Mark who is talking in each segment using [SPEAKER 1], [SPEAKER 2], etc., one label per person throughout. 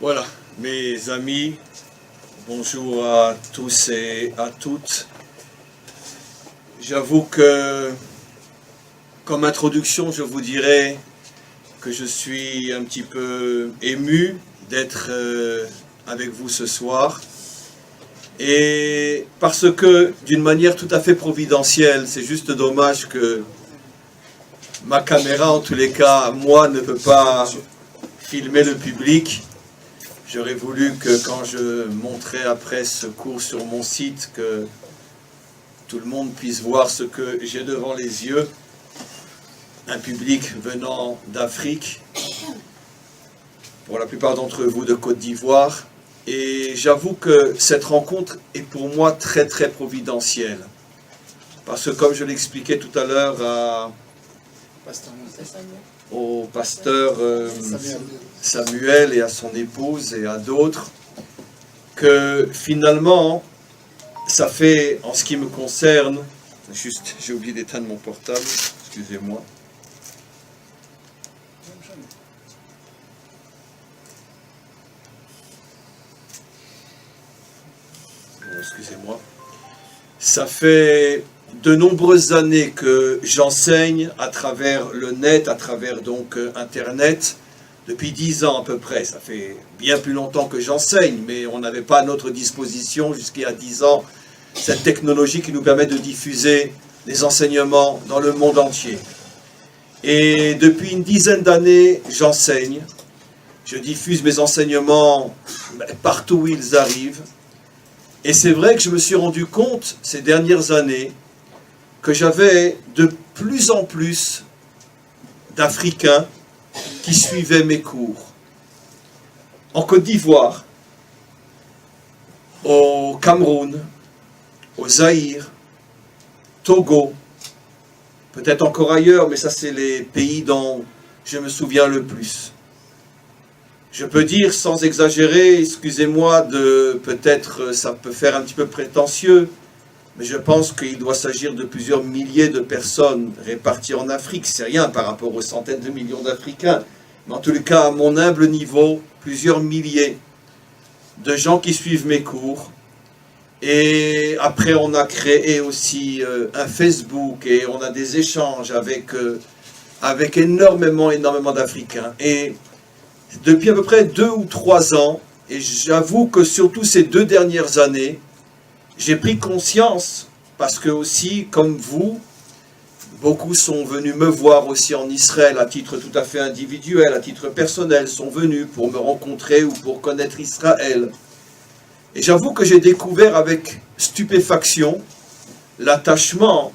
[SPEAKER 1] Voilà, mes amis, bonjour à tous et à toutes. J'avoue que, comme introduction, je vous dirais que je suis un petit peu ému d'être avec vous ce soir. Et parce que, d'une manière tout à fait providentielle, c'est juste dommage que ma caméra, en tous les cas, moi, ne peut pas filmer le public. J'aurais voulu que quand je montrerai après ce cours sur mon site, que tout le monde puisse voir ce que j'ai devant les yeux. Un public venant d'Afrique, pour la plupart d'entre vous de Côte d'Ivoire. Et j'avoue que cette rencontre est pour moi très très providentielle. Parce que comme je l'expliquais tout à l'heure au pasteur Samuel et à son épouse et à d'autres, que finalement, ça fait, en ce qui me concerne, juste, j'ai oublié d'éteindre mon portable, excusez-moi. Excusez-moi. Ça fait de nombreuses années que j'enseigne à travers le net, à travers donc Internet, depuis 10 ans à peu près. Ça fait bien plus longtemps que j'enseigne, mais on n'avait pas à notre disposition jusqu'à 10 ans cette technologie qui nous permet de diffuser les enseignements dans le monde entier. Et depuis une dizaine d'années, j'enseigne. Je diffuse mes enseignements partout où ils arrivent. Et c'est vrai que je me suis rendu compte ces dernières années que j'avais de plus en plus d'Africains qui suivaient mes cours. En Côte d'Ivoire, au Cameroun, au Zaïre, Togo, peut-être encore ailleurs, mais ça c'est les pays dont je me souviens le plus. Je peux dire sans exagérer, excusez-moi de peut-être ça peut faire un petit peu prétentieux, mais je pense qu'il doit s'agir de plusieurs milliers de personnes réparties en Afrique. C'est rien par rapport aux centaines de millions d'Africains. Mais en tous les cas, à mon humble niveau, plusieurs milliers de gens qui suivent mes cours. Et après, on a créé aussi un Facebook et on a des échanges avec énormément d'Africains. Et depuis à peu près 2 ou 3 ans, et j'avoue que surtout ces 2 dernières années, j'ai pris conscience, parce que aussi, comme vous, beaucoup sont venus me voir aussi en Israël à titre tout à fait individuel, à titre personnel, sont venus pour me rencontrer ou pour connaître Israël. Et j'avoue que j'ai découvert avec stupéfaction l'attachement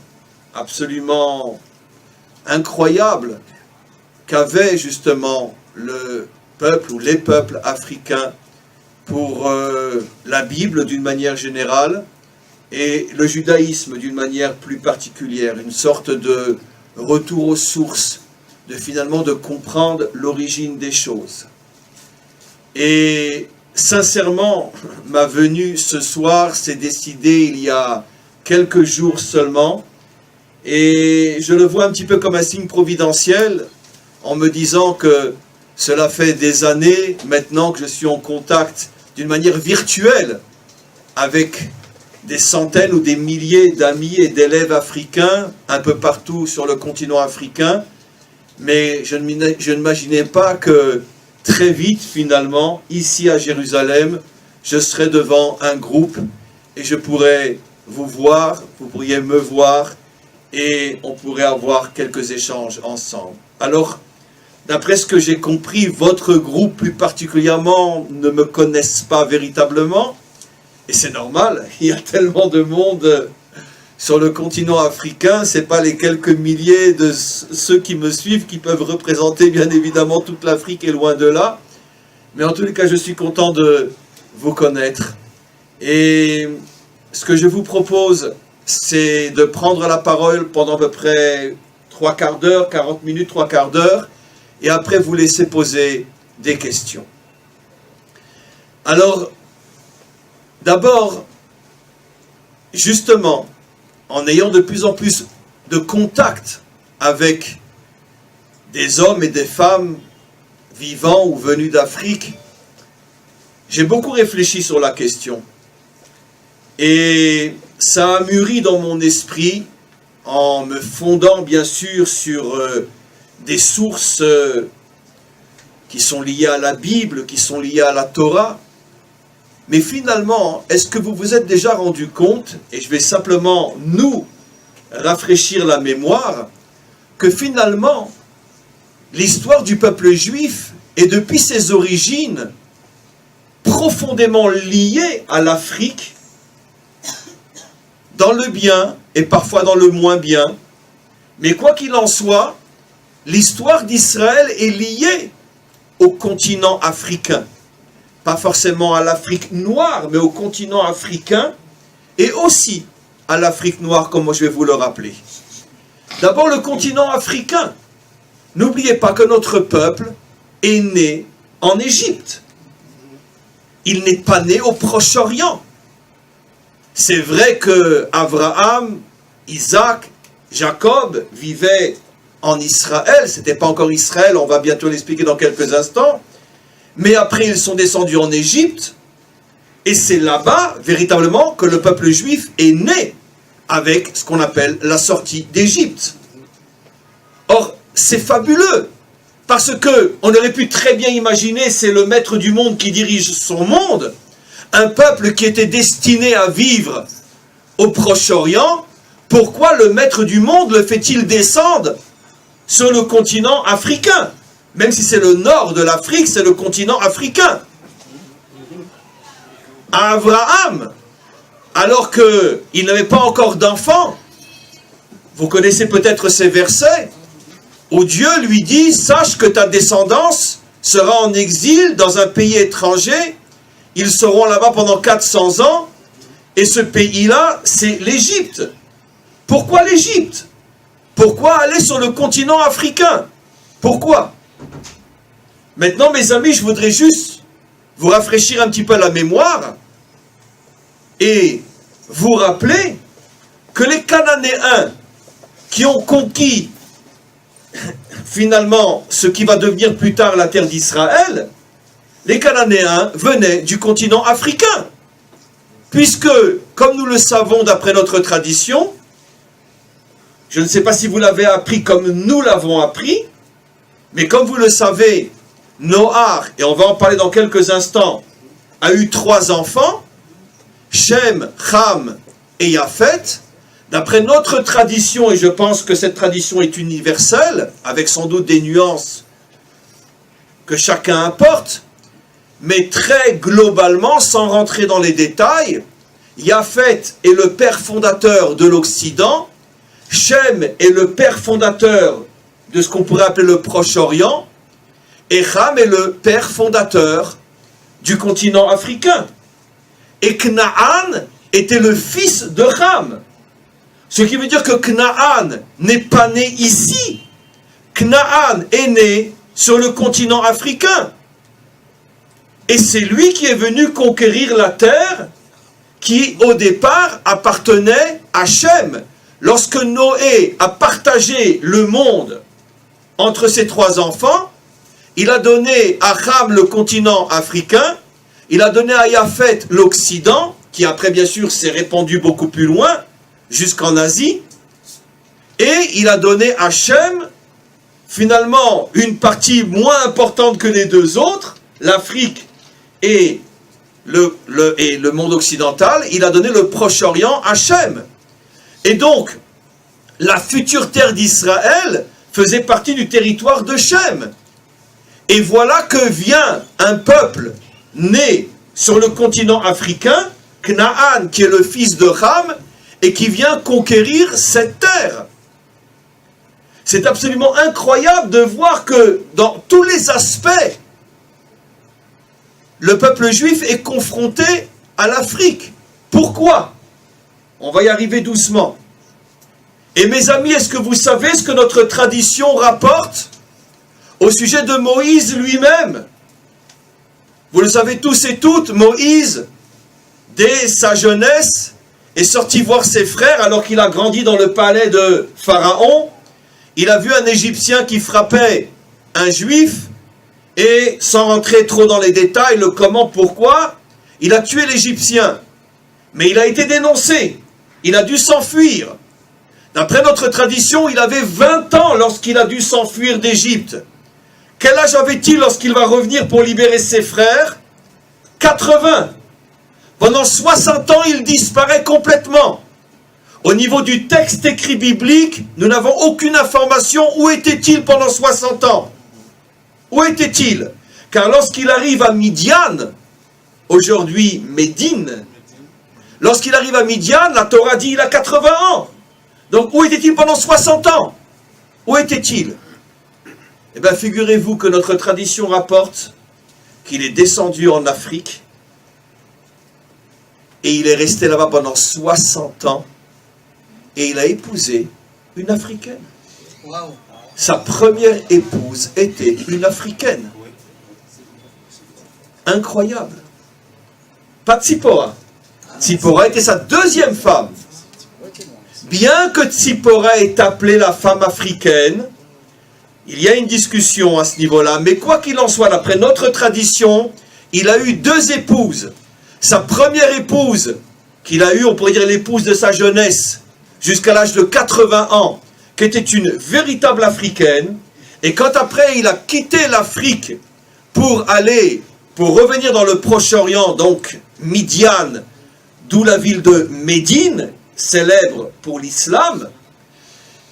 [SPEAKER 1] absolument incroyable qu'avait justement le peuple ou les peuples africains pour la Bible d'une manière générale et le judaïsme d'une manière plus particulière, une sorte de retour aux sources, finalement de comprendre l'origine des choses. Et sincèrement, ma venue ce soir s'est décidée il y a quelques jours seulement, et je le vois un petit peu comme un signe providentiel, en me disant que cela fait des années maintenant que je suis en contact d'une manière virtuelle avec des centaines ou des milliers d'amis et d'élèves africains un peu partout sur le continent africain. Mais je ne m'imaginais pas que très vite, finalement, ici à Jérusalem, je serais devant un groupe et je pourrais vous voir, vous pourriez me voir et on pourrait avoir quelques échanges ensemble. Alors, d'après ce que j'ai compris, votre groupe plus particulièrement ne me connaissent pas véritablement. Et c'est normal, il y a tellement de monde sur le continent africain, ce n'est pas les quelques milliers de ceux qui me suivent qui peuvent représenter bien évidemment toute l'Afrique et loin de là. Mais en tous les cas, je suis content de vous connaître. Et ce que je vous propose, c'est de prendre la parole pendant à peu près 3/4 d'heure, 40 minutes, 3/4 d'heure, et après vous laisser poser des questions. Alors, d'abord, justement, en ayant de plus en plus de contact avec des hommes et des femmes vivants ou venus d'Afrique, J'ai beaucoup réfléchi sur la question. Et ça a mûri dans mon esprit en me fondant bien sûr sur des sources qui sont liées à la Bible, qui sont liées à la Torah. Mais finalement, est-ce que vous vous êtes déjà rendu compte, et je vais simplement nous rafraîchir la mémoire, que finalement, l'histoire du peuple juif est depuis ses origines profondément liée à l'Afrique, dans le bien et parfois dans le moins bien. Mais quoi qu'il en soit, l'histoire d'Israël est liée au continent africain. Pas forcément à l'Afrique noire, mais au continent africain et aussi à l'Afrique noire, comme je vais vous le rappeler. D'abord, le continent africain. N'oubliez pas que notre peuple est né en Égypte. Il n'est pas né au Proche-Orient. C'est vrai que Abraham, Isaac, Jacob vivaient en Israël. Ce n'était pas encore Israël, on va bientôt l'expliquer dans quelques instants. Mais après, ils sont descendus en Égypte. Et c'est là-bas, véritablement, que le peuple juif est né avec ce qu'on appelle la sortie d'Égypte. Or, c'est fabuleux. Parce que on aurait pu très bien imaginer, c'est le maître du monde qui dirige son monde. Un peuple qui était destiné à vivre au Proche-Orient. Pourquoi le maître du monde le fait-il descendre sur le continent africain? Même si c'est le nord de l'Afrique, c'est le continent africain. Abraham, alors qu'il n'avait pas encore d'enfant, vous connaissez peut-être ces versets, où Dieu lui dit, sache que ta descendance sera en exil dans un pays étranger, ils seront là-bas pendant 400 ans, et ce pays-là, c'est l'Égypte. Pourquoi l'Égypte? Pourquoi aller sur le continent africain? Pourquoi? Maintenant, mes amis, je voudrais juste vous rafraîchir un petit peu la mémoire et vous rappeler que les Cananéens qui ont conquis finalement ce qui va devenir plus tard la terre d'Israël, les Cananéens venaient du continent africain. Puisque, comme nous le savons d'après notre tradition, je ne sais pas si vous l'avez appris comme nous l'avons appris, mais comme vous le savez, Noach, et on va en parler dans quelques instants, a eu 3 enfants, Shem, Ham et Yafet. D'après notre tradition, et je pense que cette tradition est universelle, avec sans doute des nuances que chacun apporte, mais très globalement, sans rentrer dans les détails, Yafet est le père fondateur de l'Occident, Shem est le père fondateur de ce qu'on pourrait appeler le Proche-Orient, et Ham est le père fondateur du continent africain. Et Canaan était le fils de Ham. Ce qui veut dire que Canaan n'est pas né ici. Canaan est né sur le continent africain. Et c'est lui qui est venu conquérir la terre qui, au départ, appartenait à Shem. Lorsque Noé a partagé le monde entre ses 3 enfants, il a donné à Ham le continent africain, il a donné à Yafet l'Occident, qui après bien sûr s'est répandu beaucoup plus loin, jusqu'en Asie, et il a donné à Shem, finalement, une partie moins importante que les 2 autres, l'Afrique et le monde occidental, il a donné le Proche-Orient à Shem. Et donc, la future terre d'Israël faisait partie du territoire de Shem. Et voilà que vient un peuple né sur le continent africain, Canaan, qui est le fils de Ham, et qui vient conquérir cette terre. C'est absolument incroyable de voir que dans tous les aspects, le peuple juif est confronté à l'Afrique. Pourquoi? On va y arriver doucement. Et mes amis, est-ce que vous savez ce que notre tradition rapporte au sujet de Moïse lui-même? Vous le savez tous et toutes, Moïse, dès sa jeunesse, est sorti voir ses frères alors qu'il a grandi dans le palais de Pharaon. Il a vu un Égyptien qui frappait un Juif Et sans rentrer trop dans les détails, le comment, pourquoi, il a tué l'Égyptien. Mais il a été dénoncé. Il a dû s'enfuir. D'après notre tradition, il avait 20 ans lorsqu'il a dû s'enfuir d'Égypte. Quel âge avait-il lorsqu'il va revenir pour libérer ses frères? 80. Pendant 60 ans, il disparaît complètement. Au niveau du texte écrit biblique, nous n'avons aucune information. Où était-il pendant 60 ans? Où était-il? Car lorsqu'il arrive à Midian, aujourd'hui Médine, lorsqu'il arrive à Midian, la Torah dit il a 80 ans. Donc où était-il pendant 60 ans? Où était-il? Eh bien, figurez-vous que notre tradition rapporte qu'il est descendu en Afrique et il est resté là-bas pendant 60 ans et il a épousé une Africaine.
[SPEAKER 2] Wow.
[SPEAKER 1] Sa première épouse était une Africaine. Incroyable. Pas Tzipora. Tzipora était sa deuxième femme. Bien que Tzipora est appelée la femme africaine, il y a une discussion à ce niveau-là, mais quoi qu'il en soit, d'après notre tradition, il a eu deux épouses. Sa première épouse, qu'il a eue, on pourrait dire l'épouse de sa jeunesse, jusqu'à l'âge de 80 ans, qui était une véritable africaine, et quand après il a quitté l'Afrique pour revenir dans le Proche-Orient, donc Midian, d'où la ville de Médine, célèbre pour l'islam,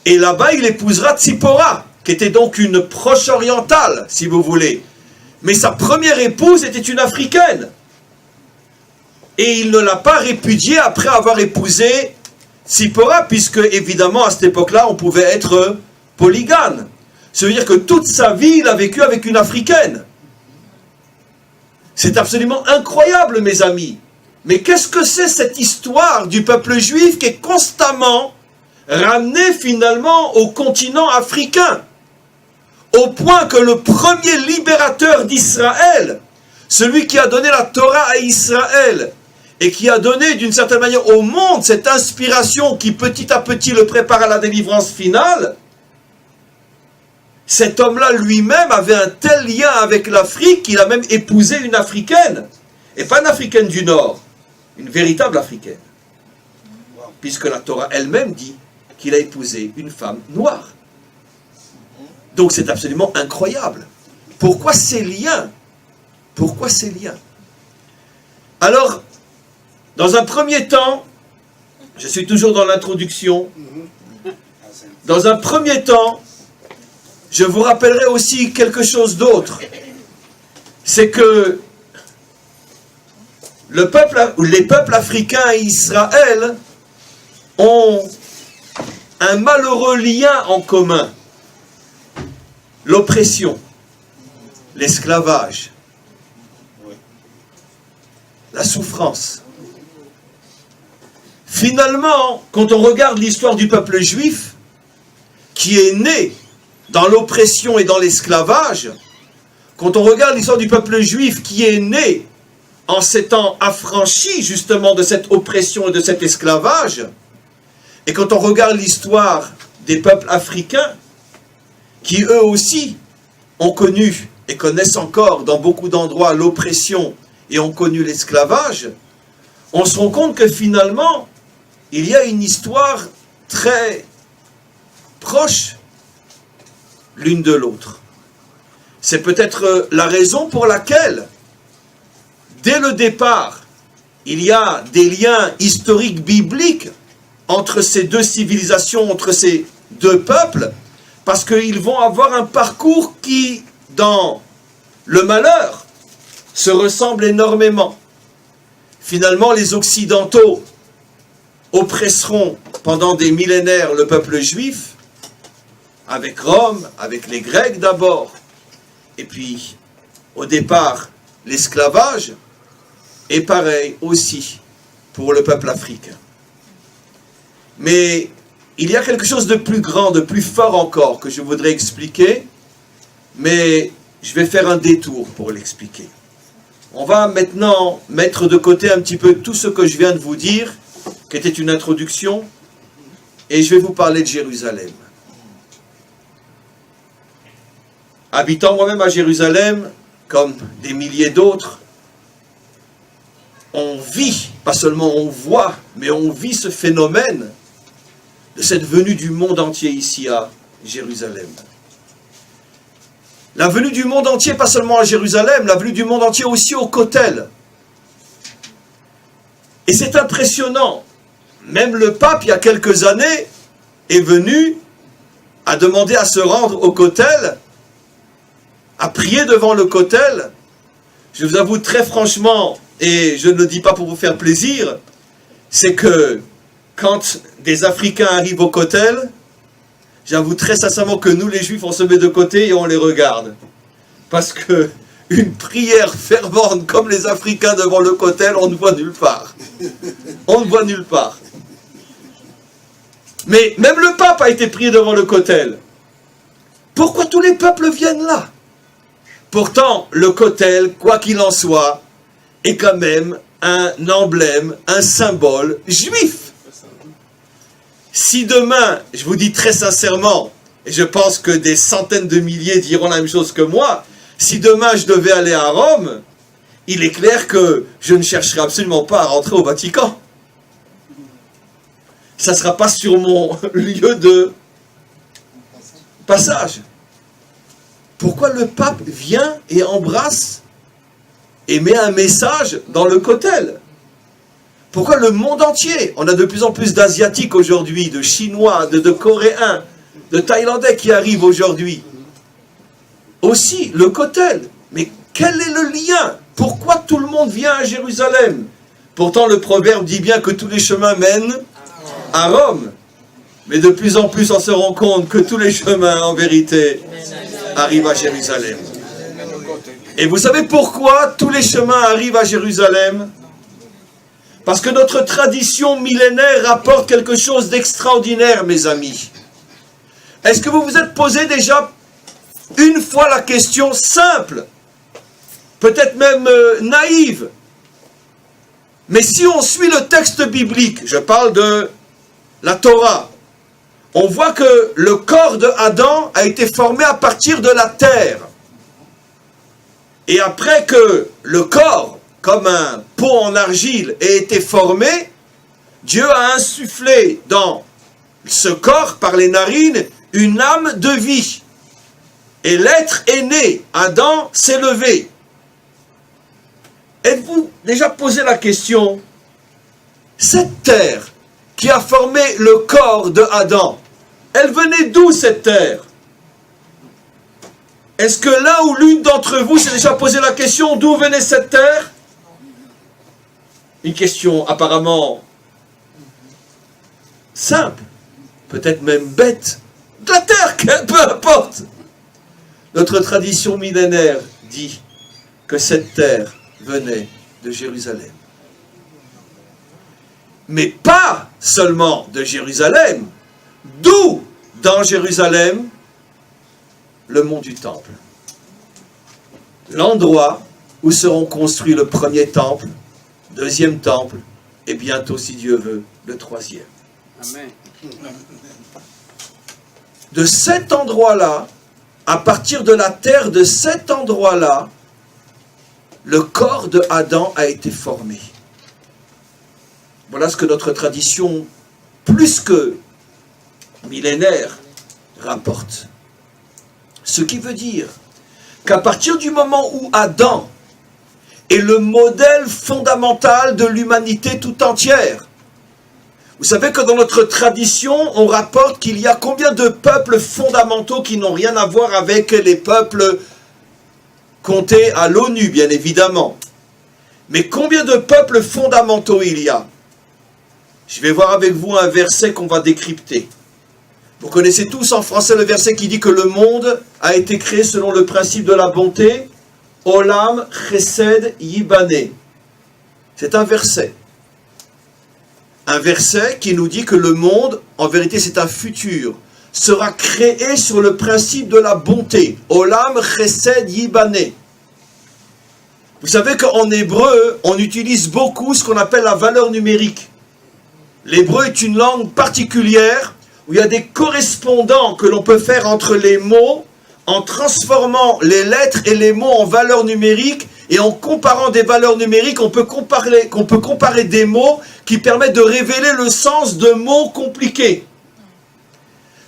[SPEAKER 1] et là-bas il épousera Tzipora, qui était donc une proche orientale, si vous voulez. Mais sa première épouse était une africaine. Et il ne l'a pas répudiée après avoir épousé Tzipora, puisque évidemment à cette époque-là, on pouvait être polygame. Ça veut dire que toute sa vie, il a vécu avec une africaine. C'est absolument incroyable, mes amis. Mais qu'est-ce que c'est cette histoire du peuple juif qui est constamment ramené finalement au continent africain? Au point que le premier libérateur d'Israël, celui qui a donné la Torah à Israël, et qui a donné d'une certaine manière au monde cette inspiration qui petit à petit le prépare à la délivrance finale, cet homme-là lui-même avait un tel lien avec l'Afrique qu'il a même épousé une africaine, et pas une africaine du Nord, une véritable africaine, puisque la Torah elle-même dit qu'il a épousé une femme noire. Donc c'est absolument incroyable. Pourquoi ces liens? Pourquoi ces liens? Alors, dans un premier temps, je suis toujours dans l'introduction, dans un premier temps, je vous rappellerai aussi quelque chose d'autre. C'est que les peuples africains et Israël ont un malheureux lien en commun. L'oppression, l'esclavage, la souffrance. Finalement, quand on regarde l'histoire du peuple juif, qui est né dans l'oppression et dans l'esclavage, quand on regarde l'histoire du peuple juif qui est né en s'étant affranchi justement de cette oppression et de cet esclavage, et quand on regarde l'histoire des peuples africains, qui eux aussi ont connu et connaissent encore dans beaucoup d'endroits l'oppression et ont connu l'esclavage, on se rend compte que finalement, il y a une histoire très proche l'une de l'autre. C'est peut-être la raison pour laquelle, dès le départ, il y a des liens historiques bibliques entre ces deux civilisations, entre ces deux peuples, parce qu'ils vont avoir un parcours qui, dans le malheur, se ressemble énormément. Finalement, les Occidentaux oppresseront pendant des millénaires le peuple juif, avec Rome, avec les Grecs d'abord, et puis, au départ, l'esclavage, et pareil aussi pour le peuple africain. Mais il y a quelque chose de plus grand, de plus fort encore, que je voudrais expliquer, mais je vais faire un détour pour l'expliquer. On va maintenant mettre de côté un petit peu tout ce que je viens de vous dire, qui était une introduction, et je vais vous parler de Jérusalem. habitant moi-même à Jérusalem, comme des milliers d'autres, on vit, pas seulement on voit, mais on vit ce phénomène de cette venue du monde entier ici à Jérusalem. La venue du monde entier, pas seulement à Jérusalem, la venue du monde entier aussi au Kotel. Et c'est impressionnant. Même le pape, il y a quelques années, est venu à demander à se rendre au Kotel, à prier devant le Kotel. Je vous avoue très franchement, et je ne le dis pas pour vous faire plaisir, c'est que quand des Africains arrivent au Kotel, j'avoue très sincèrement que nous les Juifs, on se met de côté et on les regarde. Parce que une prière fervente comme les Africains devant le Kotel, on ne voit nulle part. On ne voit nulle part. Mais même le pape a été prié devant le Kotel. Pourquoi tous les peuples viennent là? Pourtant, le Kotel, quoi qu'il en soit, est quand même un emblème, un symbole juif. Si demain, je vous dis très sincèrement, et je pense que des centaines de milliers diront la même chose que moi, si demain je devais aller à Rome, il est clair que je ne chercherai absolument pas à rentrer au Vatican. Ça ne sera pas sur mon lieu de passage. Pourquoi le pape vient et embrasse et met un message dans le Kotel? Pourquoi le monde entier? On a de plus en plus d'Asiatiques aujourd'hui, de Chinois, de Coréens, de Thaïlandais qui arrivent aujourd'hui. Aussi, le Kotel. Mais quel est le lien? Pourquoi tout le monde vient à Jérusalem? Pourtant, le proverbe dit bien que tous les chemins mènent à Rome. Mais de plus en plus, on se rend compte que tous les chemins, en vérité, arrivent à Jérusalem. Et vous savez pourquoi tous les chemins arrivent à Jérusalem? Parce que notre tradition millénaire rapporte quelque chose d'extraordinaire, mes amis. Est-ce que vous vous êtes posé déjà une fois la question simple, peut-être même naïve, mais si on suit le texte biblique, je parle de la Torah, on voit que le corps de Adam a été formé à partir de la terre. Et après que le corps, comme un pot en argile, ait été formé, Dieu a insufflé dans ce corps, par les narines, une âme de vie. Et l'être est né, Adam s'est levé. Êtes-vous déjà posé la question, cette terre qui a formé le corps de Adam, elle venait d'où cette terre? Est-ce que l'un ou l'une d'entre vous s'est déjà posé la question d'où venait cette terre? Une question apparemment simple, peut-être même bête. De la terre, peu importe. Notre tradition millénaire dit que cette terre venait de Jérusalem. Mais pas seulement de Jérusalem. D'où, dans Jérusalem, le mont du Temple. L'endroit où seront construits le premier temple, deuxième temple, et bientôt, si Dieu veut, le troisième.
[SPEAKER 2] Amen.
[SPEAKER 1] De cet endroit-là, à partir de la terre de cet endroit-là, le corps de Adam a été formé. Voilà ce que notre tradition, plus que millénaire, rapporte. Ce qui veut dire qu'à partir du moment où Adam est le modèle fondamental de l'humanité tout entière, vous savez que dans notre tradition, on rapporte qu'il y a combien de peuples fondamentaux qui n'ont rien à voir avec les peuples comptés à l'ONU, bien évidemment. Mais combien de peuples fondamentaux il y a? Je vais voir avec vous un verset qu'on va décrypter. Vous connaissez tous en français le verset qui dit que le monde a été créé selon le principe de la bonté. Olam Chesed Yibane. C'est un verset. Un verset qui nous dit que le monde, en vérité c'est un futur, sera créé sur le principe de la bonté. Olam Chesed Yibane. Vous savez qu'en hébreu, on utilise beaucoup ce qu'on appelle la valeur numérique. L'hébreu est une langue particulière où il y a des correspondants que l'on peut faire entre les mots en transformant les lettres et les mots en valeurs numériques, et en comparant des valeurs numériques, on peut comparer des mots qui permettent de révéler le sens de mots compliqués.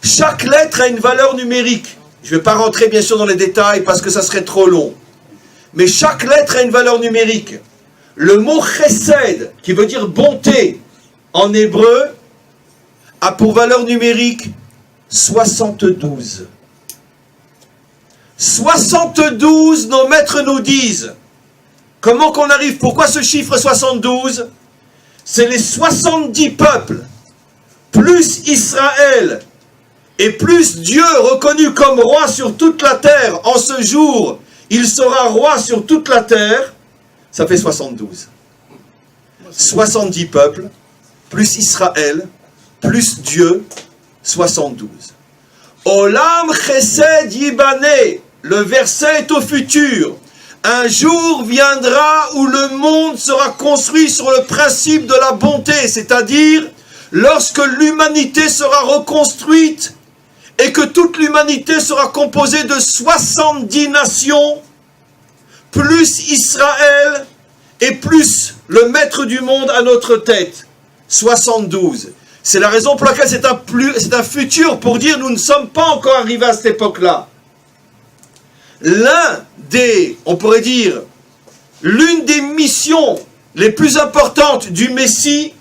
[SPEAKER 1] Chaque lettre a une valeur numérique. Je ne vais pas rentrer bien sûr dans les détails parce que ça serait trop long. Mais chaque lettre a une valeur numérique. Le mot chesed, qui veut dire bonté, en hébreu, a pour valeur numérique 72. 72, nos maîtres nous disent. Comment qu'on arrive? Pourquoi ce chiffre 72? C'est les 70 peuples, plus Israël, et plus Dieu reconnu comme roi sur toute la terre. En ce jour, il sera roi sur toute la terre. Ça fait 72. 70 peuples, plus Israël, plus Dieu, 72. Olam chesed yibane. Le verset est au futur. Un jour viendra où le monde sera construit sur le principe de la bonté, c'est-à-dire lorsque l'humanité sera reconstruite et que toute l'humanité sera composée de 70 nations, plus Israël et plus le maître du monde à notre tête, 72. C'est la raison pour laquelle c'est un futur pour dire nous ne sommes pas encore arrivés à cette époque-là. On pourrait dire, l'une des missions les plus importantes du Messie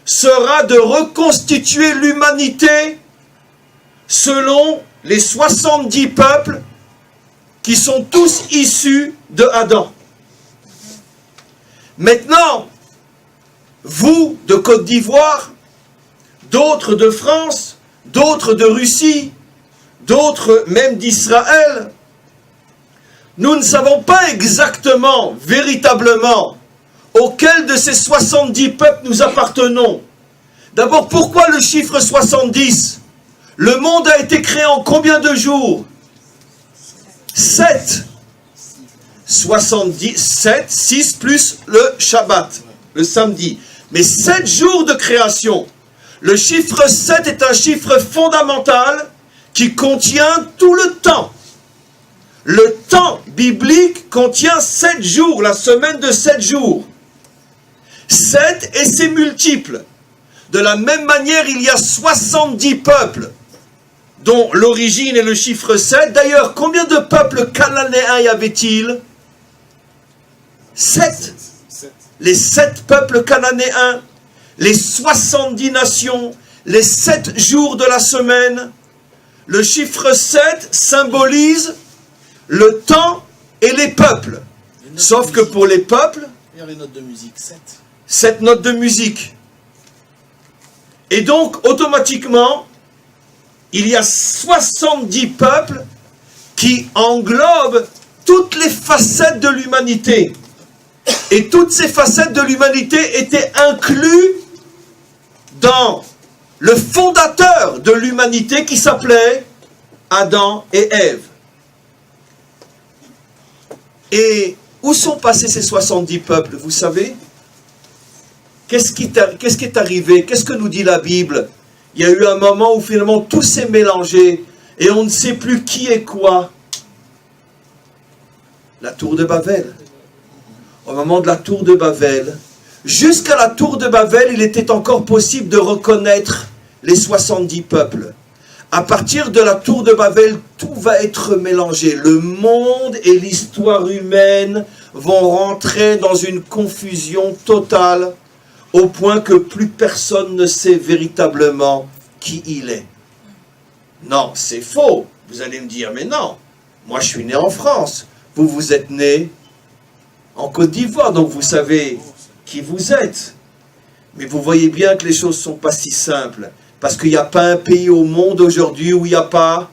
[SPEAKER 1] sera de reconstituer l'humanité selon les 70 peuples qui sont tous issus de Adam. Maintenant, vous de Côte d'Ivoire, d'autres de France, d'autres de Russie, d'autres même d'Israël, nous ne savons pas exactement, véritablement, auquel de ces 70 peuples nous appartenons. D'abord, pourquoi le chiffre 70? Le monde a été créé en combien de jours? 7. 77, 6 plus le Shabbat, le samedi. Mais 7 jours de création. Le chiffre 7 est un chiffre fondamental qui contient tout le temps. Le temps biblique contient 7 jours, la semaine de 7 jours. 7 et ses multiples. De la même manière, il y a 70 peuples, dont l'origine est le chiffre 7. D'ailleurs, combien de peuples cananéens y avait-il? 7. Les 7 peuples cananéens, les 70 nations, les 7 jours de la semaine. Le chiffre 7 symbolise le temps et les peuples. Sauf que pour les peuples,
[SPEAKER 2] il y a les notes de musique, 7.
[SPEAKER 1] 7 notes de musique. Et donc, automatiquement, il y a 70 peuples qui englobent toutes les facettes de l'humanité. Et toutes ces facettes de l'humanité étaient incluses dans le fondateur de l'humanité qui s'appelait Adam et Ève. Et où sont passés ces 70 peuples, vous savez? Qu'est-ce qui est arrivé? Qu'est-ce que nous dit la Bible? Il y a eu un moment où finalement tout s'est mélangé et on ne sait plus qui est quoi. La tour de Babel. Au moment de la tour de Babel, jusqu'à la tour de Babel, il était encore possible de reconnaître les 70 peuples. À partir de la tour de Babel, tout va être mélangé. Le monde et l'histoire humaine vont rentrer dans une confusion totale, au point que plus personne ne sait véritablement qui il est. Non, c'est faux. Vous allez me dire, mais non, moi je suis né en France. Vous, vous êtes né en Côte d'Ivoire, donc vous savez qui vous êtes. Mais vous voyez bien que les choses ne sont pas si simples. Parce qu'il n'y a pas un pays au monde aujourd'hui où il n'y a pas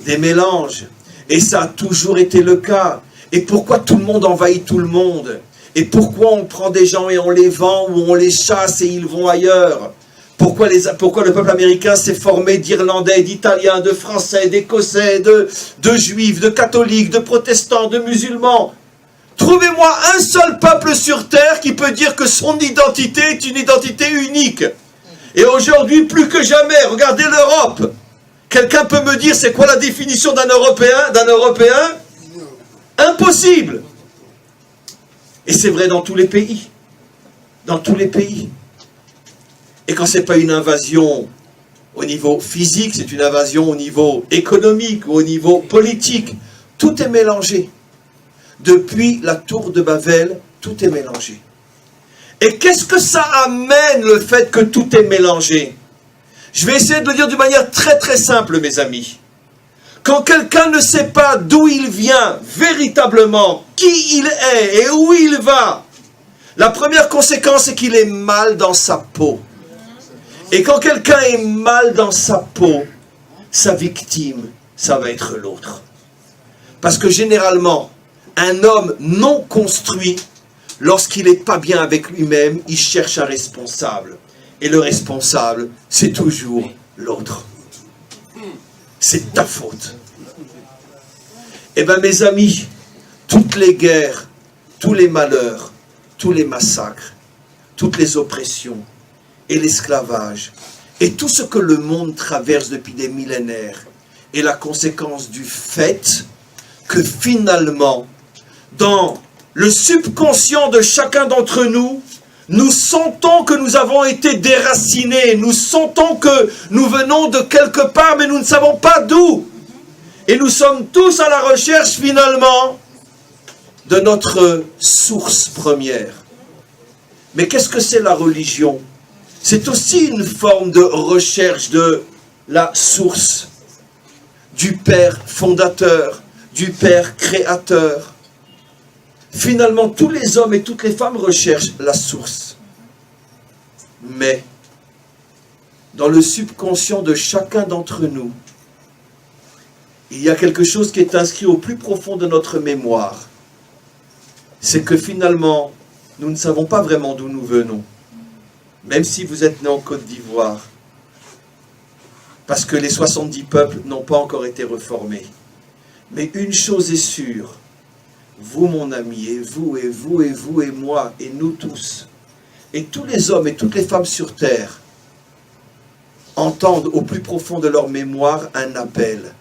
[SPEAKER 1] des mélanges. Et ça a toujours été le cas. Et pourquoi tout le monde envahit tout le monde? Et pourquoi on prend des gens et on les vend ou on les chasse et ils vont ailleurs? Pourquoi le peuple américain s'est formé d'Irlandais, d'Italiens, de Français, d'Écossais, de Juifs, de catholiques, de protestants, de musulmans? Trouvez-moi un seul peuple sur terre qui peut dire que son identité est une identité unique. Et aujourd'hui, plus que jamais, regardez l'Europe. Quelqu'un peut me dire c'est quoi la définition d'un Européen? Impossible. Et c'est vrai dans tous les pays. Dans tous les pays. Et quand ce n'est pas une invasion au niveau physique, c'est une invasion au niveau économique ou au niveau politique. Tout est mélangé. Depuis la tour de Babel, tout est mélangé. Et qu'est-ce que ça amène, le fait que tout est mélangé? Je vais essayer de le dire d'une manière très très simple, mes amis. Quand quelqu'un ne sait pas d'où il vient véritablement, qui il est et où il va, la première conséquence c'est qu'il est mal dans sa peau. Et quand quelqu'un est mal dans sa peau, sa victime, ça va être l'autre. Parce que généralement, un homme non construit, lorsqu'il n'est pas bien avec lui-même, il cherche un responsable. Et le responsable, c'est toujours l'autre. C'est ta faute. Eh bien, mes amis, toutes les guerres, tous les malheurs, tous les massacres, toutes les oppressions et l'esclavage, et tout ce que le monde traverse depuis des millénaires, est la conséquence du fait que finalement, dans le subconscient de chacun d'entre nous, nous sentons que nous avons été déracinés, nous sentons que nous venons de quelque part, mais nous ne savons pas d'où. Et nous sommes tous à la recherche finalement de notre source première. Mais qu'est-ce que c'est la religion? C'est aussi une forme de recherche de la source, du Père fondateur, du Père créateur. Finalement, tous les hommes et toutes les femmes recherchent la source. Mais, dans le subconscient de chacun d'entre nous, il y a quelque chose qui est inscrit au plus profond de notre mémoire. C'est que finalement, nous ne savons pas vraiment d'où nous venons. Même si vous êtes né en Côte d'Ivoire. Parce que les 70 peuples n'ont pas encore été reformés. Mais une chose est sûre. Vous, mon ami, et vous, et vous, et vous, et moi, et nous tous, et tous les hommes et toutes les femmes sur terre, entendent au plus profond de leur mémoire un appel.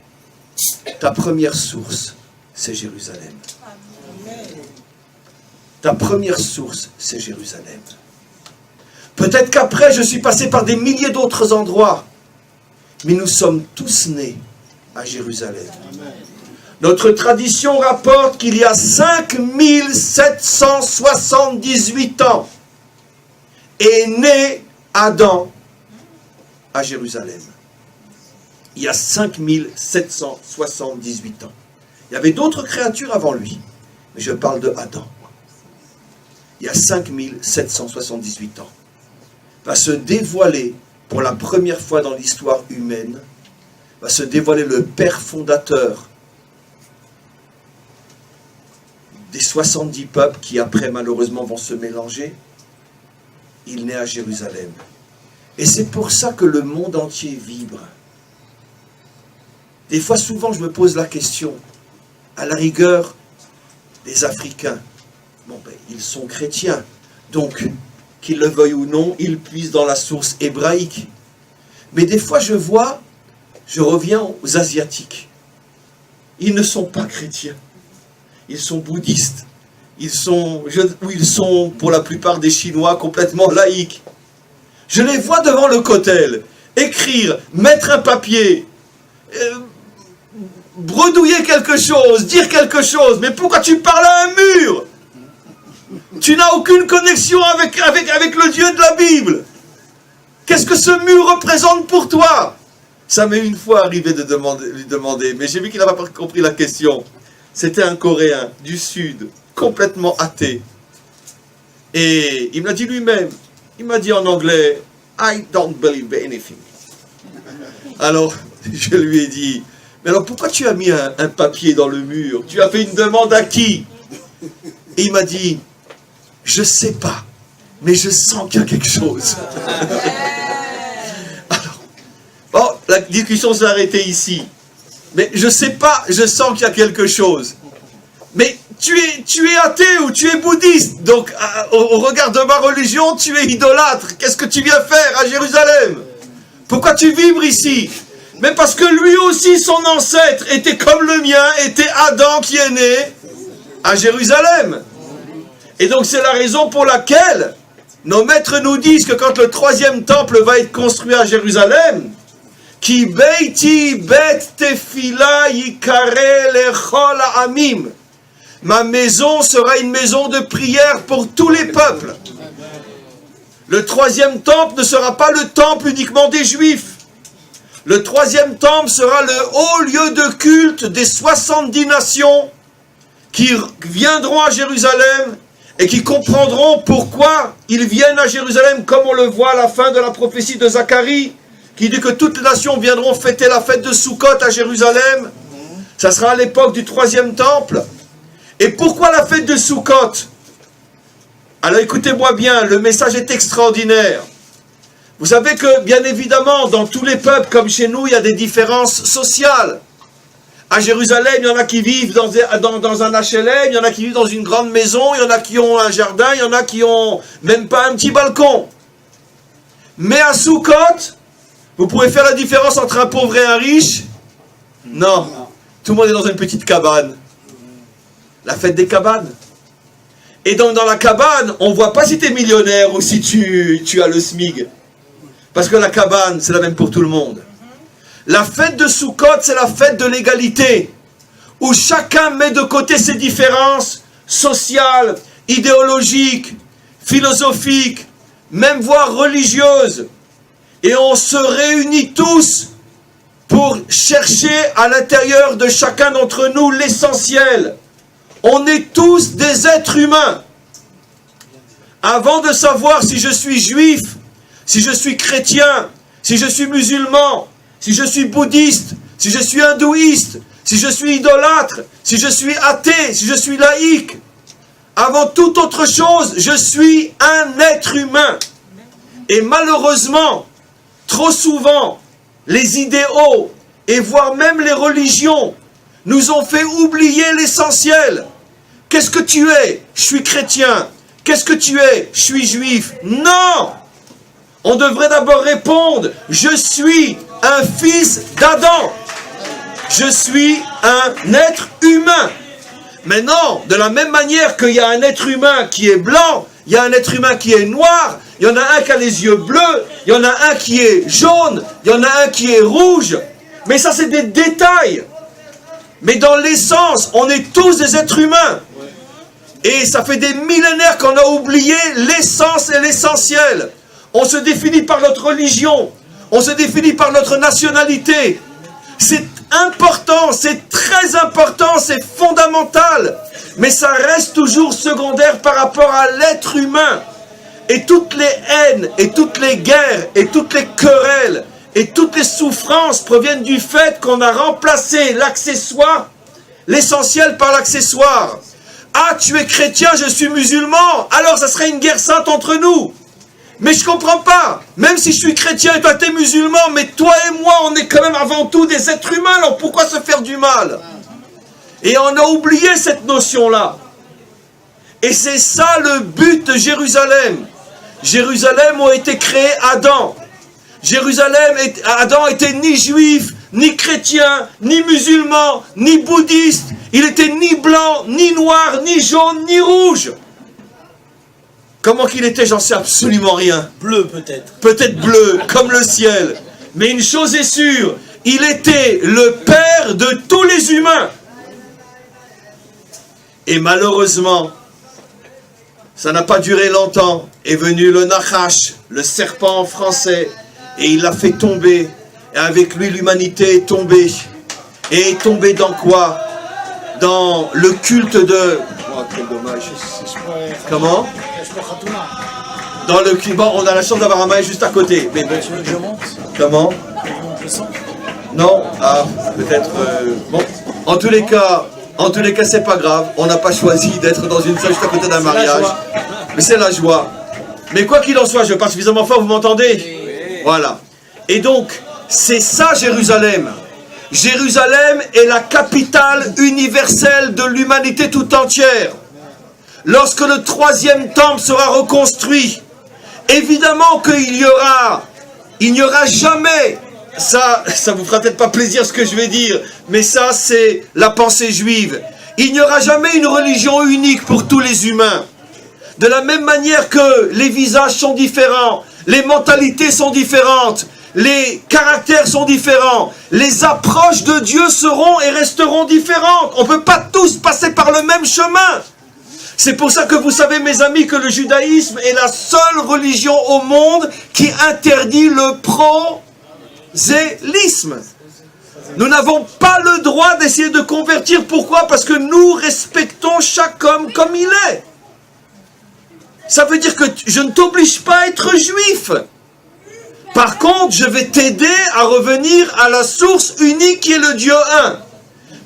[SPEAKER 1] Ta première source, c'est Jérusalem. Ta première source, c'est Jérusalem. Peut-être qu'après, je suis passé par des milliers d'autres endroits, mais nous sommes tous nés à Jérusalem. Notre tradition rapporte qu'il y a 5778 ans est né Adam à Jérusalem. Il y a 5778 ans. Il y avait d'autres créatures avant lui, mais je parle de Adam. Il y a 5778 ans. Va se dévoiler, pour la première fois dans l'histoire humaine, va se dévoiler le Père fondateur des 70 peuples qui après malheureusement vont se mélanger. Il naît à Jérusalem. Et c'est pour ça que le monde entier vibre. Des fois, souvent, je me pose la question, à la rigueur, des Africains, bon, ben, ils sont chrétiens, donc, qu'ils le veuillent ou non, ils puisent dans la source hébraïque. Mais des fois, je reviens aux Asiatiques. Ils ne sont pas chrétiens. Ils sont bouddhistes. Ils sont pour la plupart des Chinois complètement laïcs. Je les vois devant le cotel, écrire, mettre un papier, bredouiller quelque chose, dire quelque chose. Mais pourquoi tu parles à un mur? Tu n'as aucune connexion avec le Dieu de la Bible. Qu'est-ce que ce mur représente pour toi? Ça m'est une fois arrivé de lui demander, mais j'ai vu qu'il n'avait pas compris la question. C'était un Coréen du Sud, complètement athée. Et il m'a dit lui-même, il m'a dit en anglais, I don't believe anything. Alors, je lui ai dit, mais alors pourquoi tu as mis un papier dans le mur? Tu as fait une demande à qui? Et il m'a dit, je sais pas, mais je sens qu'il y a quelque chose. Alors, bon, la discussion s'est arrêtée ici. Mais je sais pas, je sens qu'il y a quelque chose. Mais tu es athée ou tu es bouddhiste, donc au regard de ma religion, tu es idolâtre. Qu'est-ce que tu viens faire à Jérusalem? Pourquoi tu vibres ici? mais parce que lui aussi, son ancêtre, était comme le mien, était Adam qui est né à Jérusalem. Et donc c'est la raison pour laquelle nos maîtres nous disent que quand le troisième temple va être construit à Jérusalem, Ki beiti bet tefila yikare lechol ha'amim, ma maison sera une maison de prière pour tous les peuples. Le troisième temple ne sera pas le temple uniquement des Juifs. Le troisième temple sera le haut lieu de culte des 70 nations qui viendront à Jérusalem et qui comprendront pourquoi ils viennent à Jérusalem, comme on le voit à la fin de la prophétie de Zacharie, qui dit que toutes les nations viendront fêter la fête de Sukkot à Jérusalem. Ça sera à l'époque du troisième temple. Et pourquoi la fête de Sukkot? Alors écoutez-moi bien, le message est extraordinaire. Vous savez que, bien évidemment, dans tous les peuples, comme chez nous, il y a des différences sociales. À Jérusalem, il y en a qui vivent dans un HLM, il y en a qui vivent dans une grande maison, il y en a qui ont un jardin, il y en a qui ont même pas un petit balcon. Mais à Sukkot, vous pouvez faire la différence entre un pauvre et un riche? Non. Tout le monde est dans une petite cabane. La fête des cabanes. Et donc dans la cabane, on ne voit pas si tu es millionnaire ou si tu as le SMIG. Parce que la cabane, c'est la même pour tout le monde. La fête de Sukkot, c'est la fête de l'égalité, où chacun met de côté ses différences sociales, idéologiques, philosophiques, même voire religieuses. Et on se réunit tous pour chercher à l'intérieur de chacun d'entre nous l'essentiel. On est tous des êtres humains. Avant de savoir si je suis juif, si je suis chrétien, si je suis musulman, si je suis bouddhiste, si je suis hindouiste, si je suis idolâtre, si je suis athée, si je suis laïque, avant toute autre chose, je suis un être humain. Et malheureusement, trop souvent, les idéaux et voire même les religions nous ont fait oublier l'essentiel. Qu'est-ce que tu es? Je suis chrétien. Qu'est-ce que tu es? Je suis juif. Non! On devrait d'abord répondre, je suis un fils d'Adam. Je suis un être humain. Mais non, de la même manière qu'il y a un être humain qui est blanc, il y a un être humain qui est noir, il y en a un qui a les yeux bleus, il y en a un qui est jaune, il y en a un qui est rouge. Mais ça, c'est des détails. Mais dans l'essence, on est tous des êtres humains. Et ça fait des millénaires qu'on a oublié l'essence et l'essentiel. On se définit par notre religion. On se définit par notre nationalité. C'est important, c'est très important, c'est fondamental. Mais ça reste toujours secondaire par rapport à l'être humain. Et toutes les haines, et toutes les guerres, et toutes les querelles, et toutes les souffrances proviennent du fait qu'on a remplacé l'accessoire, l'essentiel par l'accessoire. Ah, tu es chrétien, je suis musulman, alors ça serait une guerre sainte entre nous. Mais je comprends pas. Même si je suis chrétien et toi tu es musulman, mais toi et moi, on est quand même avant tout des êtres humains, alors pourquoi se faire du mal? Et on a oublié cette notion-là. Et c'est ça le but de Jérusalem. Jérusalem a été créé Adam. Adam était ni juif, ni chrétien, ni musulman, ni bouddhiste. Il était ni blanc, ni noir, ni jaune, ni rouge. Comment qu'il était, j'en sais absolument rien.
[SPEAKER 2] Bleu peut-être.
[SPEAKER 1] Peut-être bleu, comme le ciel. Mais une chose est sûre, il était le père de tous les humains. Et malheureusement, ça n'a pas duré longtemps. Est venu le Nachash, le serpent français, et il l'a fait tomber. Et avec lui, l'humanité est tombée. Et est tombée dans quoi? Dans le culte de... Oh, quel dommage. Comment? Dans le culte... Bon, on a la chance d'avoir un maïs juste à côté. Mais bon.
[SPEAKER 2] Tu veux que je monte?
[SPEAKER 1] Comment?
[SPEAKER 2] Je le sens.
[SPEAKER 1] Non? Ah, peut-être... Bon. En tous les cas, c'est pas grave. On n'a pas choisi d'être dans une salle juste à côté d'un mariage. Mais c'est la joie. Mais quoi qu'il en soit, je parle suffisamment fort, vous m'entendez? Oui. Voilà. Et donc, c'est ça Jérusalem. Jérusalem est la capitale universelle de l'humanité tout entière. Lorsque le troisième temple sera reconstruit, évidemment qu'il n'y aura jamais ça vous fera peut-être pas plaisir ce que je vais dire, mais ça c'est la pensée juive. Il n'y aura jamais une religion unique pour tous les humains. De la même manière que les visages sont différents, les mentalités sont différentes, les caractères sont différents, les approches de Dieu seront et resteront différentes. On ne peut pas tous passer par le même chemin. C'est pour ça que vous savez, mes amis, que le judaïsme est la seule religion au monde qui interdit le prosélytisme. Nous n'avons pas le droit d'essayer de convertir. Pourquoi? Parce que nous respectons chaque homme comme il est. Ça veut dire que je ne t'oblige pas à être juif. Par contre, je vais t'aider à revenir à la source unique qui est le Dieu un.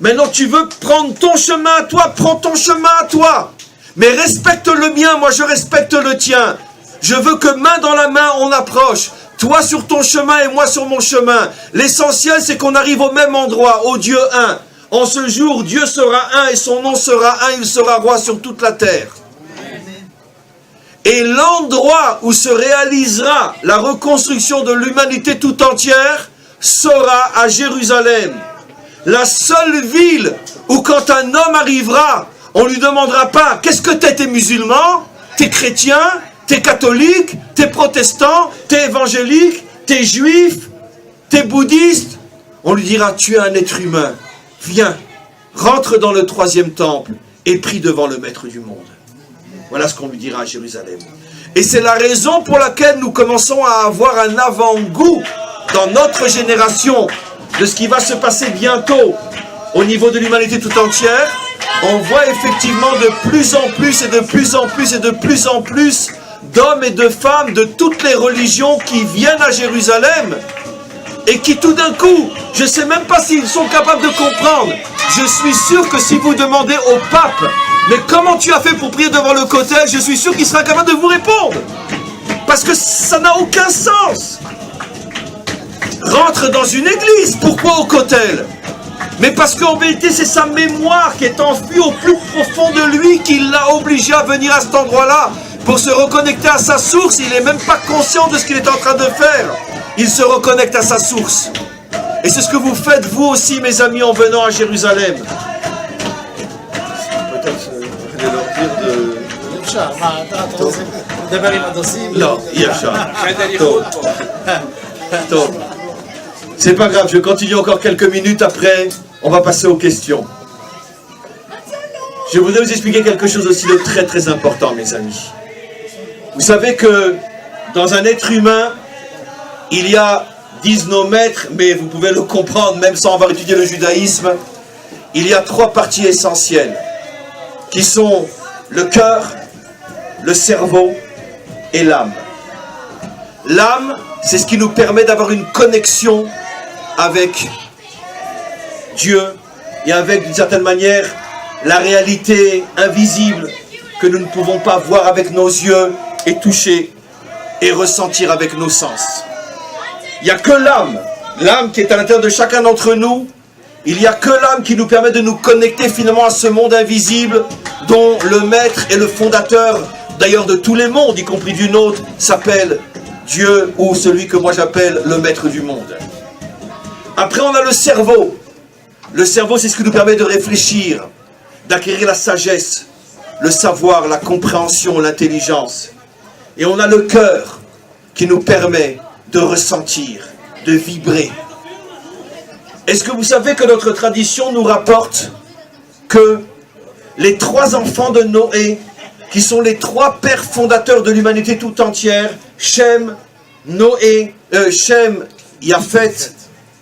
[SPEAKER 1] Maintenant, tu veux prendre ton chemin à toi, prends ton chemin à toi. Mais respecte le mien, moi je respecte le tien. Je veux que main dans la main, on approche. Toi sur ton chemin et moi sur mon chemin. L'essentiel, c'est qu'on arrive au même endroit, au Dieu un. En ce jour, Dieu sera un et son nom sera un, il sera roi sur toute la terre. Et l'endroit où se réalisera la reconstruction de l'humanité tout entière sera à Jérusalem. La seule ville où quand un homme arrivera, on ne lui demandera pas, qu'est-ce que t'es musulman, t'es chrétien, t'es catholique, t'es protestant, t'es évangélique, t'es juif, t'es bouddhiste. On lui dira, tu es un être humain, viens, rentre dans le 3e temple et prie devant le maître du monde. Voilà ce qu'on lui dira à Jérusalem. Et c'est la raison pour laquelle nous commençons à avoir un avant-goût dans notre génération de ce qui va se passer bientôt au niveau de l'humanité tout entière. On voit effectivement de plus en plus et de plus en plus et de plus en plus d'hommes et de femmes de toutes les religions qui viennent à Jérusalem et qui tout d'un coup, je ne sais même pas s'ils sont capables de comprendre. Je suis sûr que si vous demandez au pape, mais comment tu as fait pour prier devant le cotel, je suis sûr qu'il sera capable de vous répondre. Parce que ça n'a aucun sens. Rentre dans une église, pourquoi au cotel? Mais parce qu'en vérité, c'est sa mémoire qui est enfuie au plus profond de lui qui l'a obligé à venir à cet endroit-là pour se reconnecter à sa source. Il n'est même pas conscient de ce qu'il est en train de faire. Il se reconnecte à sa source. Et c'est ce que vous faites vous aussi, mes amis, en venant à Jérusalem. Peut-être de leur dire de... Non, c'est pas grave, je continue encore quelques minutes après, on va passer aux questions. Je voudrais vous expliquer quelque chose aussi de très très important, mes amis. Vous savez que dans un être humain, il y a, disent nos maîtres, mais vous pouvez le comprendre même sans avoir étudié le judaïsme, il y a 3 parties essentielles, qui sont le cœur, le cerveau et l'âme. L'âme, c'est ce qui nous permet d'avoir une connexion avec Dieu et avec, d'une certaine manière, la réalité invisible que nous ne pouvons pas voir avec nos yeux et toucher et ressentir avec nos sens. Il n'y a que l'âme, l'âme qui est à l'intérieur de chacun d'entre nous. Il n'y a que l'âme qui nous permet de nous connecter finalement à ce monde invisible dont le maître et le fondateur, d'ailleurs de tous les mondes, y compris du nôtre, s'appelle Dieu ou celui que moi j'appelle le maître du monde. Après on a le cerveau. Le cerveau, c'est ce qui nous permet de réfléchir, d'acquérir la sagesse, le savoir, la compréhension, l'intelligence. Et on a le cœur qui nous permet de ressentir, de vibrer. Est-ce que vous savez que notre tradition nous rapporte que les 3 enfants de Noé, qui sont les 3 pères fondateurs de l'humanité tout entière, Shem, Yafet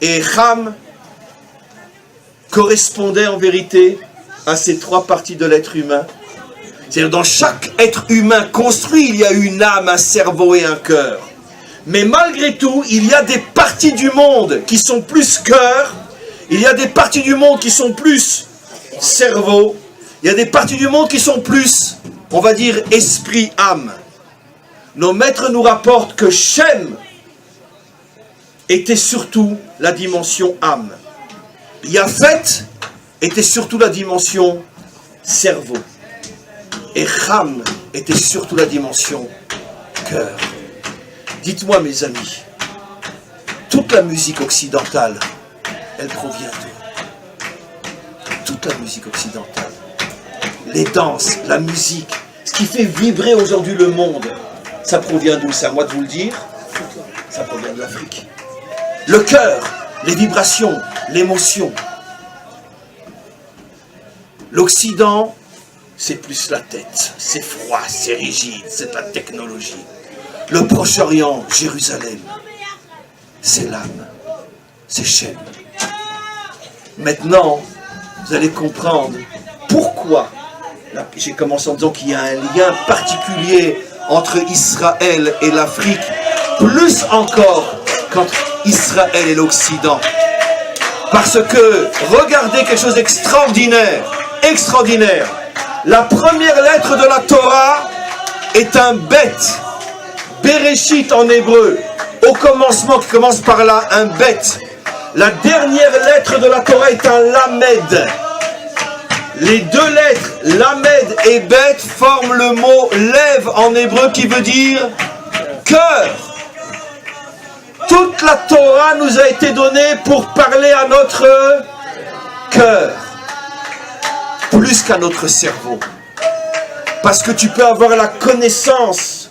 [SPEAKER 1] et Ham, correspondaient en vérité à ces 3 parties de l'être humain. C'est-à-dire dans chaque être humain construit, il y a une âme, un cerveau et un cœur. Mais malgré tout, il y a des parties du monde qui sont plus cœur, il y a des parties du monde qui sont plus cerveau, il y a des parties du monde qui sont plus, on va dire, esprit, âme. Nos maîtres nous rapportent que Shem était surtout la dimension âme. Yafet était surtout la dimension cerveau. Et Ham était surtout la dimension cœur. Dites-moi, mes amis, Toute la musique occidentale, elle provient d'où? Toute la musique occidentale. Les danses, la musique, ce qui fait vibrer aujourd'hui le monde, ça provient d'où? C'est à moi de vous le dire. Ça provient de l'Afrique. Le cœur, les vibrations, l'émotion. L'Occident, c'est plus la tête. C'est froid, c'est rigide, c'est la technologie. Le Proche-Orient, Jérusalem, c'est l'âme, c'est Shem. Maintenant, vous allez comprendre pourquoi. J'ai commencé en disant qu'il y a un lien particulier entre Israël et l'Afrique, plus encore qu'entre Israël et l'Occident. Parce que, regardez quelque chose d'extraordinaire, extraordinaire. La première lettre de la Torah est un bet, Bereshit en hébreu, au commencement, qui commence par là, un bet. La dernière lettre de la Torah est un lamed. Les deux lettres, lamed et bet, forment le mot lève en hébreu qui veut dire cœur. Toute la Torah nous a été donnée pour parler à notre cœur, plus qu'à notre cerveau. Parce que tu peux avoir la connaissance,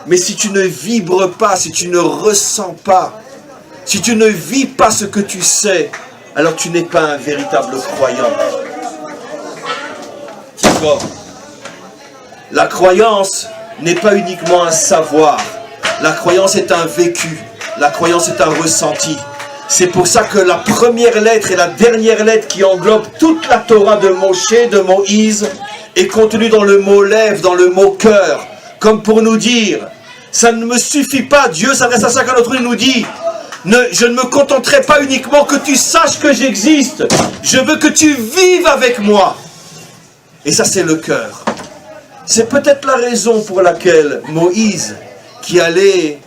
[SPEAKER 1] mais si tu ne vibres pas, si tu ne ressens pas, si tu ne vis pas ce que tu sais, alors tu n'es pas un véritable croyant. D'accord. La croyance n'est pas uniquement un savoir. La croyance est un vécu. La croyance est un ressenti. C'est pour ça que la première lettre et la dernière lettre qui englobe toute la Torah de Moshe, de Moïse, est contenue dans le mot lève, dans le mot cœur. Comme pour nous dire, ça ne me suffit pas. Dieu s'adresse à chacun d'entre nous et nous dit, je ne me contenterai pas uniquement que tu saches que j'existe. Je veux que tu vives avec moi. Et ça, c'est le cœur. C'est peut-être la raison pour laquelle Moïse, qui allait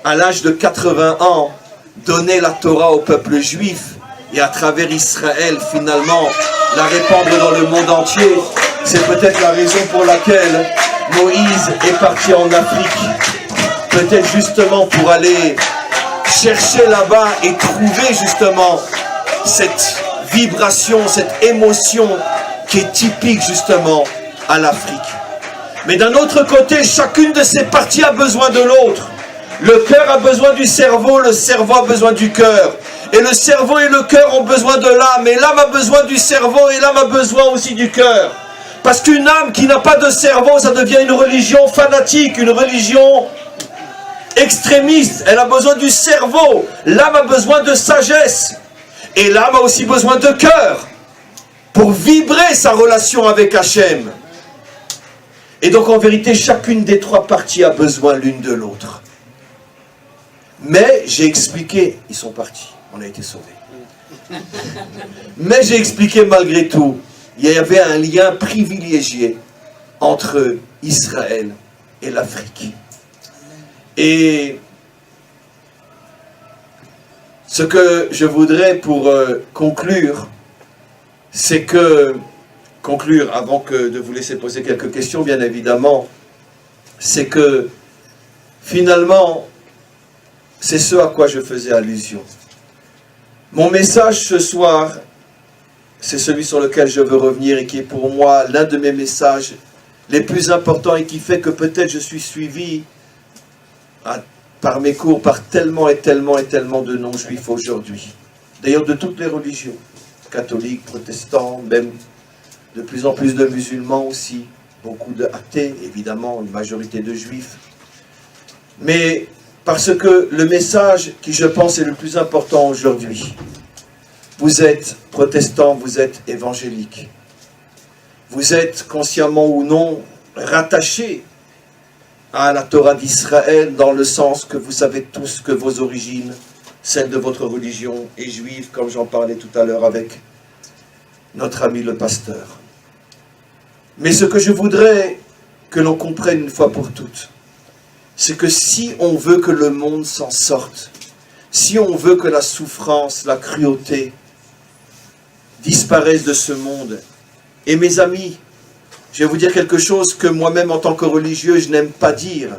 [SPEAKER 1] à l'âge de 80 ans, donner la Torah au peuple juif et à travers Israël, finalement, la répandre dans le monde entier, c'est peut-être la raison pour laquelle Moïse est parti en Afrique. Peut-être justement pour aller chercher là-bas et trouver justement cette vibration, cette émotion qui est typique justement à l'Afrique. Mais d'un autre côté, chacune de ces parties a besoin de l'autre. Le cœur a besoin du cerveau, le cerveau a besoin du cœur. Et le cerveau et le cœur ont besoin de l'âme. Et l'âme a besoin du cerveau et l'âme a besoin aussi du cœur. Parce qu'une âme qui n'a pas de cerveau, ça devient une religion fanatique, une religion extrémiste. Elle a besoin du cerveau. L'âme a besoin de sagesse. Et l'âme a aussi besoin de cœur pour vibrer sa relation avec Hachem. Et donc en vérité, chacune des trois parties a besoin l'une de l'autre. Mais j'ai expliqué, ils sont partis, on a été sauvés. Mais j'ai expliqué malgré tout, il y avait un lien privilégié entre Israël et l'Afrique. Et ce que je voudrais pour conclure, c'est que, avant que de vous laisser poser quelques questions, bien évidemment, c'est que finalement, c'est ce à quoi je faisais allusion. Mon message ce soir, c'est celui sur lequel je veux revenir et qui est pour moi l'un de mes messages les plus importants et qui fait que peut-être je suis suivi par mes cours par tellement et tellement et tellement de non-juifs aujourd'hui. D'ailleurs de toutes les religions, catholiques, protestants, même de plus en plus de musulmans aussi, beaucoup d'athées, évidemment, une majorité de juifs. Mais parce que le message qui, je pense, est le plus important aujourd'hui, vous êtes protestants, vous êtes évangéliques. Vous êtes, consciemment ou non, rattachés à la Torah d'Israël, dans le sens que vous savez tous que vos origines, celle de votre religion, est juive, comme j'en parlais tout à l'heure avec notre ami le pasteur. Mais ce que je voudrais que l'on comprenne une fois pour toutes, c'est que si on veut que le monde s'en sorte, si on veut que la souffrance, la cruauté disparaissent de ce monde, et mes amis, je vais vous dire quelque chose que moi-même en tant que religieux, je n'aime pas dire,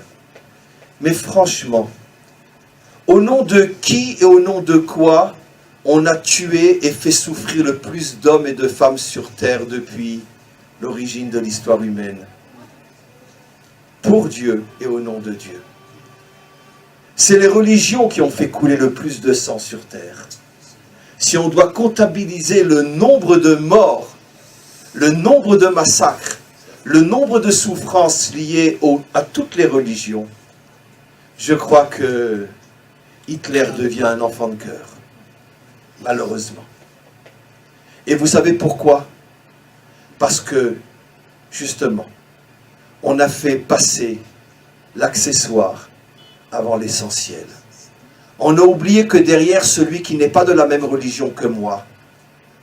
[SPEAKER 1] mais franchement, Au nom de qui et au nom de quoi on a tué et fait souffrir le plus d'hommes et de femmes sur terre depuis l'origine de l'histoire humaine? Pour Dieu et au nom de Dieu. C'est les religions qui ont fait couler le plus de sang sur terre. Si on doit comptabiliser le nombre de morts, le nombre de massacres, le nombre de souffrances liées à toutes les religions, je crois que Hitler devient un enfant de cœur, malheureusement. Et vous savez pourquoi? Parce que, justement, on a fait passer l'accessoire avant l'essentiel. On a oublié que derrière celui qui n'est pas de la même religion que moi,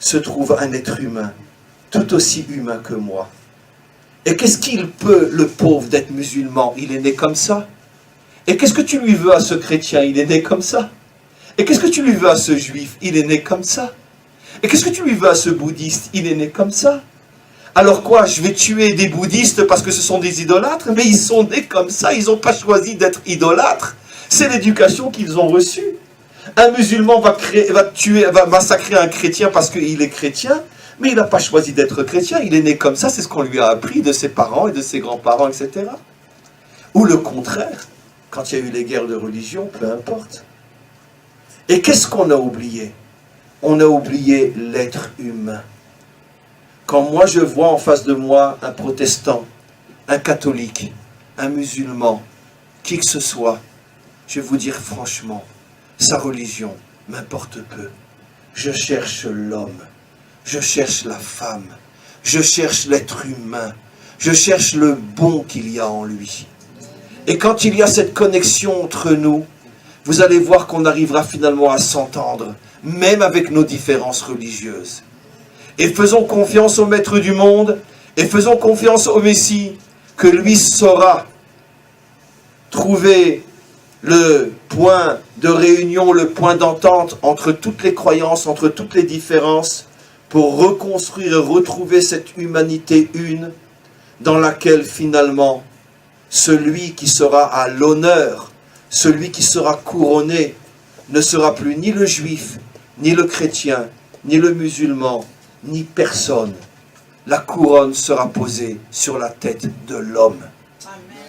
[SPEAKER 1] se trouve un être humain, tout aussi humain que moi. Et qu'est-ce qu'il peut, le pauvre, d'être musulman? Il est né comme ça. Et qu'est-ce que tu lui veux à ce chrétien? Il est né comme ça. Et qu'est-ce que tu lui veux à ce juif? Il est né comme ça. Et qu'est-ce que tu lui veux à ce bouddhiste? Il est né comme ça. Alors quoi, je vais tuer des bouddhistes parce que ce sont des idolâtres? Mais ils sont nés comme ça, ils n'ont pas choisi d'être idolâtres. C'est l'éducation qu'ils ont reçue. Un musulman va massacrer un chrétien parce qu'il est chrétien, mais il n'a pas choisi d'être chrétien, il est né comme ça, c'est ce qu'on lui a appris de ses parents et de ses grands-parents, etc. Ou le contraire, quand il y a eu les guerres de religion, peu importe. Et qu'est-ce qu'on a oublié? On a oublié l'être humain. Quand moi je vois en face de moi un protestant, un catholique, un musulman, qui que ce soit, je vais vous dire franchement, sa religion m'importe peu. Je cherche l'homme, je cherche la femme, je cherche l'être humain, je cherche le bon qu'il y a en lui. Et quand il y a cette connexion entre nous, vous allez voir qu'on arrivera finalement à s'entendre, même avec nos différences religieuses. Et faisons confiance au Maître du monde, et faisons confiance au Messie, que lui saura trouver le point de réunion, le point d'entente entre toutes les croyances, entre toutes les différences, pour reconstruire et retrouver cette humanité une, dans laquelle finalement, celui qui sera à l'honneur, celui qui sera couronné, ne sera plus ni le juif, ni le chrétien, ni le musulman, ni personne. La couronne sera posée sur la tête de l'homme,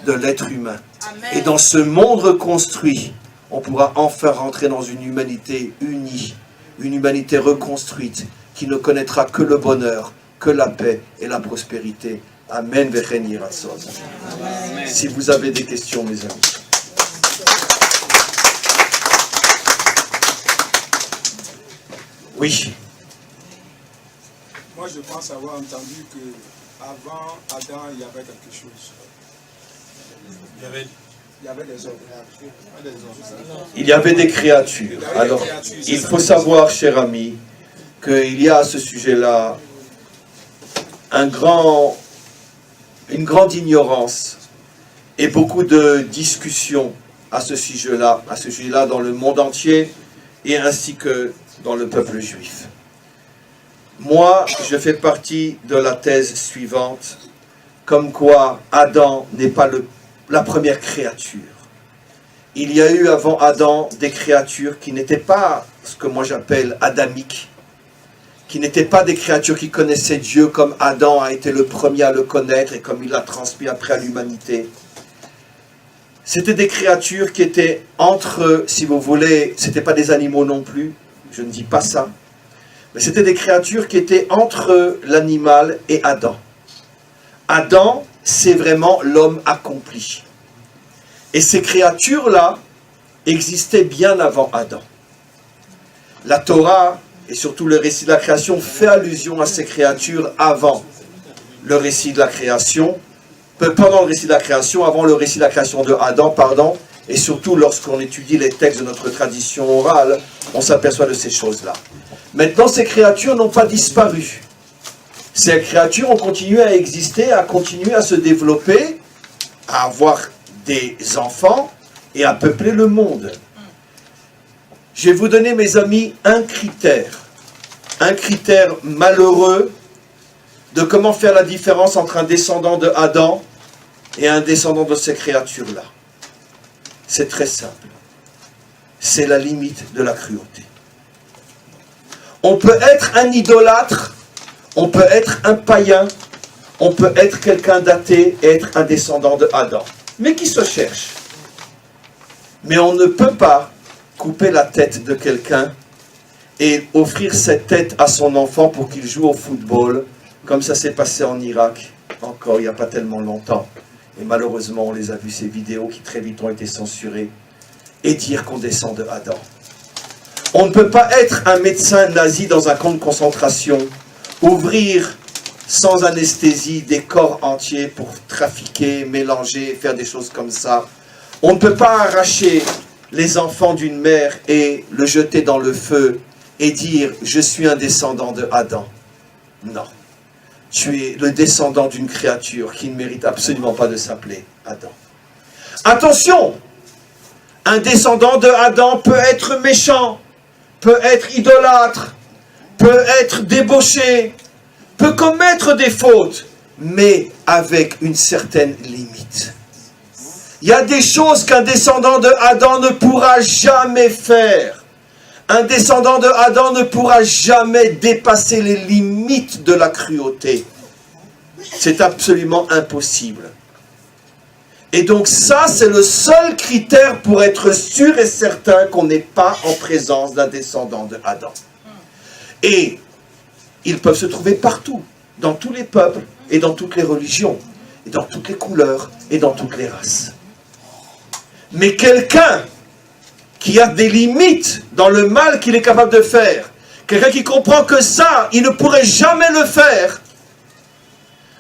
[SPEAKER 1] de l'être humain. Amen. Et dans ce monde reconstruit, on pourra enfin rentrer dans une humanité unie, une humanité reconstruite, qui ne connaîtra que le bonheur, que la paix et la prospérité. Amen. Si vous avez des questions, mes amis. Oui.
[SPEAKER 2] Moi, je pense avoir entendu que avant Adam, il y avait quelque chose. Il y avait des hommes.
[SPEAKER 1] Il y avait des créatures. Alors, il faut savoir, cher ami, qu'il y a à ce sujet-là une grande ignorance et beaucoup de discussions à ce sujet-là dans le monde entier et ainsi que dans le peuple juif. Moi, je fais partie de la thèse suivante, comme quoi Adam n'est pas la première créature. Il y a eu avant Adam des créatures qui n'étaient pas ce que moi j'appelle adamiques, qui n'étaient pas des créatures qui connaissaient Dieu comme Adam a été le premier à le connaître et comme il l'a transmis après à l'humanité. C'était des créatures qui étaient entre, si vous voulez, ce n'étaient pas des animaux non plus, je ne dis pas ça, mais c'était des créatures qui étaient entre l'animal et Adam. Adam, c'est vraiment l'homme accompli. Et ces créatures-là existaient bien avant Adam. La Torah, et surtout le récit de la création, fait allusion à ces créatures avant le récit de la création, pendant le récit de la création, avant le récit de la création de Adam, et surtout lorsqu'on étudie les textes de notre tradition orale, on s'aperçoit de ces choses-là. Maintenant, ces créatures n'ont pas disparu. Ces créatures ont continué à exister, à continuer à se développer, à avoir des enfants et à peupler le monde. Je vais vous donner, mes amis, un critère malheureux de comment faire la différence entre un descendant de Adam et un descendant de ces créatures-là. C'est très simple. c'est la limite de la cruauté. On peut être un idolâtre, on peut être un païen, on peut être quelqu'un d'athée et être un descendant de Adam, mais qui se cherche. Mais on ne peut pas couper la tête de quelqu'un et offrir cette tête à son enfant pour qu'il joue au football, comme ça s'est passé en Irak, encore il n'y a pas tellement longtemps. Et malheureusement, on les a vus, ces vidéos qui très vite ont été censurées, et dire qu'on descend de Adam. On ne peut pas être un médecin nazi dans un camp de concentration, ouvrir sans anesthésie des corps entiers pour trafiquer, mélanger, faire des choses comme ça. On ne peut pas arracher les enfants d'une mère et le jeter dans le feu et dire « je suis un descendant de Adam ». Non. Tu es le descendant d'une créature qui ne mérite absolument pas de s'appeler Adam. Attention! Un descendant de Adam peut être méchant, peut être idolâtre, peut être débauché, peut commettre des fautes, mais avec une certaine limite. Il y a des choses qu'un descendant de Adam ne pourra jamais faire. Un descendant de Adam ne pourra jamais dépasser les limites de la cruauté. C'est absolument impossible. Et donc ça, c'est le seul critère pour être sûr et certain qu'on n'est pas en présence d'un descendant de Adam. Et ils peuvent se trouver partout, dans tous les peuples et dans toutes les religions, et dans toutes les couleurs et dans toutes les races. Mais quelqu'un qui a des limites dans le mal qu'il est capable de faire, quelqu'un qui comprend que ça, il ne pourrait jamais le faire,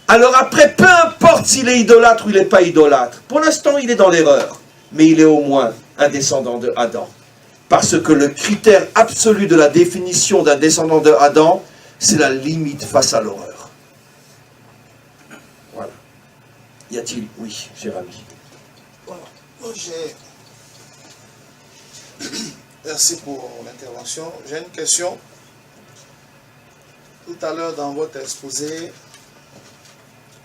[SPEAKER 1] alors après, peu importe s'il est idolâtre ou il n'est pas idolâtre, pour l'instant il est dans l'erreur, mais il est au moins un descendant de Adam. Parce que le critère absolu de la définition d'un descendant de Adam, c'est la limite face à l'horreur. Voilà. Y a-t-il? Oui, Jérémie.
[SPEAKER 3] Voilà. Moi, merci pour l'intervention. J'ai une question. Tout à l'heure, dans votre exposé,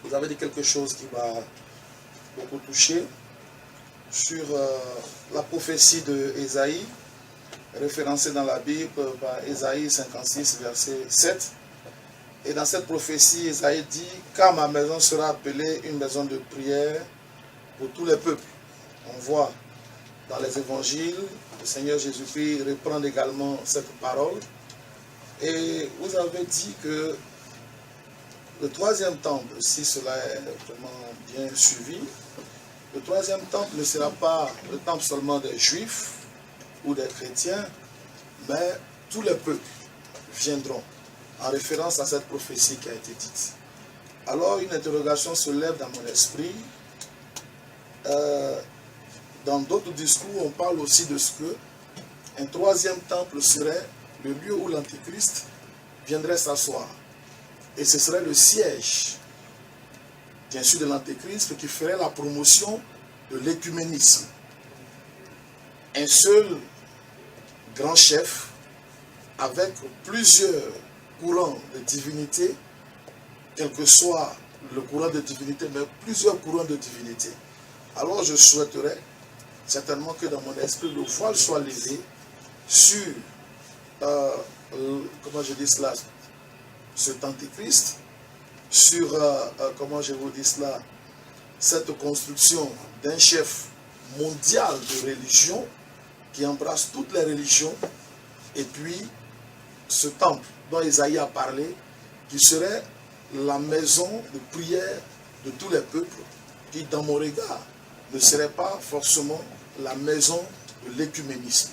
[SPEAKER 3] vous avez dit quelque chose qui m'a beaucoup touché sur la prophétie de Ésaïe, référencée dans la Bible par Ésaïe 56, verset 7. Et dans cette prophétie, Ésaïe dit « Car ma maison sera appelée une maison de prière pour tous les peuples ». On voit dans les évangiles, le Seigneur Jésus-Christ reprend également cette parole. Et vous avez dit que le troisième temple, si cela est vraiment bien suivi, le troisième temple ne sera pas le temple seulement des Juifs ou des chrétiens, mais tous les peuples viendront, en référence à cette prophétie qui a été dite. Alors une interrogation se lève dans mon esprit. Dans d'autres discours, on parle aussi de ce que un troisième temple serait le lieu où l'Antéchrist viendrait s'asseoir. Et ce serait le siège, bien sûr, de l'Antéchrist qui ferait la promotion de l'écuménisme. Un seul grand chef avec plusieurs courants de divinité, quel que soit le courant de divinité, mais plusieurs courants de divinité. Alors je souhaiterais certainement que dans mon esprit, le voile soit levé sur, comment je dis cela, cet antéchrist, sur, comment je vous dis cela, cette construction d'un chef mondial de religion qui embrasse toutes les religions, et puis ce temple dont Isaïe a parlé, qui serait la maison de prière de tous les peuples, qui dans mon regard ne serait pas forcément la maison de l'écuménisme.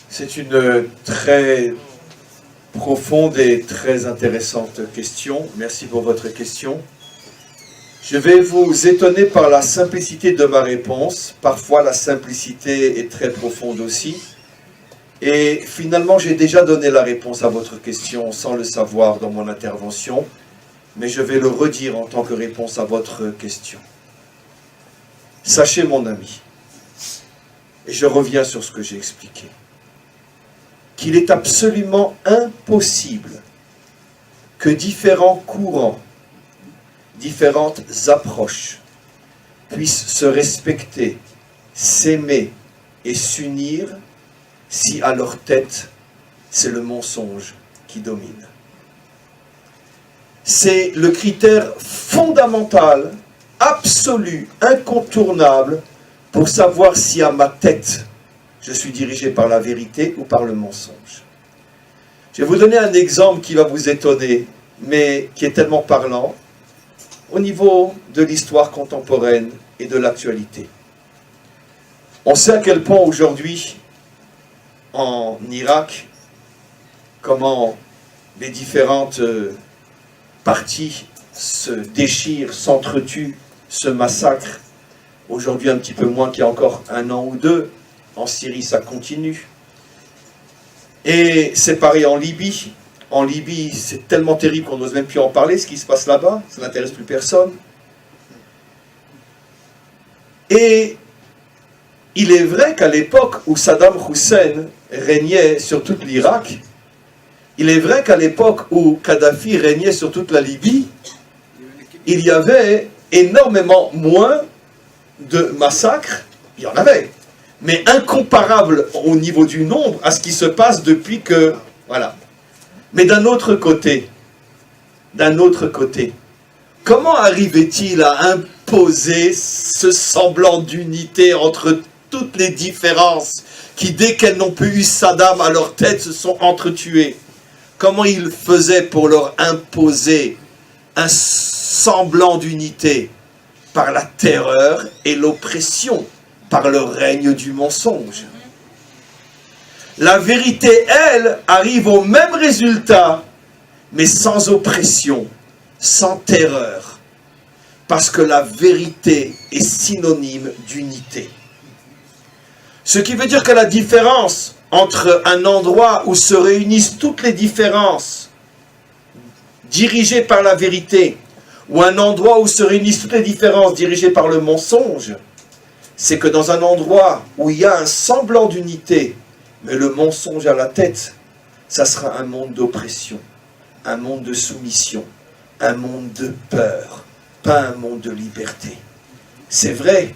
[SPEAKER 1] C'est une très profonde et très intéressante question. Merci pour votre question. Je vais vous étonner par la simplicité de ma réponse. Parfois, la simplicité est très profonde aussi. Et finalement, j'ai déjà donné la réponse à votre question sans le savoir dans mon intervention. Mais je vais le redire en tant que réponse à votre question. Sachez, mon ami, et je reviens sur ce que j'ai expliqué, qu'il est absolument impossible que différents courants, différentes approches puissent se respecter, s'aimer et s'unir si à leur tête, c'est le mensonge qui domine. C'est le critère fondamental, absolu, incontournable, pour savoir si à ma tête, je suis dirigé par la vérité ou par le mensonge. Je vais vous donner un exemple qui va vous étonner, mais qui est tellement parlant au niveau de l'histoire contemporaine et de l'actualité. On sait à quel point aujourd'hui, en Irak, comment les différentes parties se déchirent, s'entretuent, se massacrent. Aujourd'hui, un petit peu moins qu'il y a encore 1 an ou 2. En Syrie, ça continue. Et c'est pareil en Libye. En Libye, c'est tellement terrible qu'on n'ose même plus en parler, ce qui se passe là-bas. Ça n'intéresse plus personne. Et il est vrai qu'à l'époque où Saddam Hussein régnait sur tout l'Irak, il est vrai qu'à l'époque où Kadhafi régnait sur toute la Libye, il y avait énormément moins de massacres. Il y en avait, mais incomparable au niveau du nombre à ce qui se passe depuis que... Voilà. Mais d'un autre côté, comment arrivait-il à imposer ce semblant d'unité entre toutes les différences qui, dès qu'elles n'ont plus eu Saddam à leur tête, se sont entretuées? Comment il faisait pour leur imposer un semblant d'unité? Par la terreur et l'oppression, par le règne du mensonge. La vérité, elle, arrive au même résultat, mais sans oppression, sans terreur. Parce que la vérité est synonyme d'unité. Ce qui veut dire que la différence entre un endroit où se réunissent toutes les différences dirigées par la vérité, ou un endroit où se réunissent toutes les différences dirigées par le mensonge, c'est que dans un endroit où il y a un semblant d'unité, mais le mensonge à la tête, ça sera un monde d'oppression, un monde de soumission, un monde de peur, pas un monde de liberté. C'est vrai,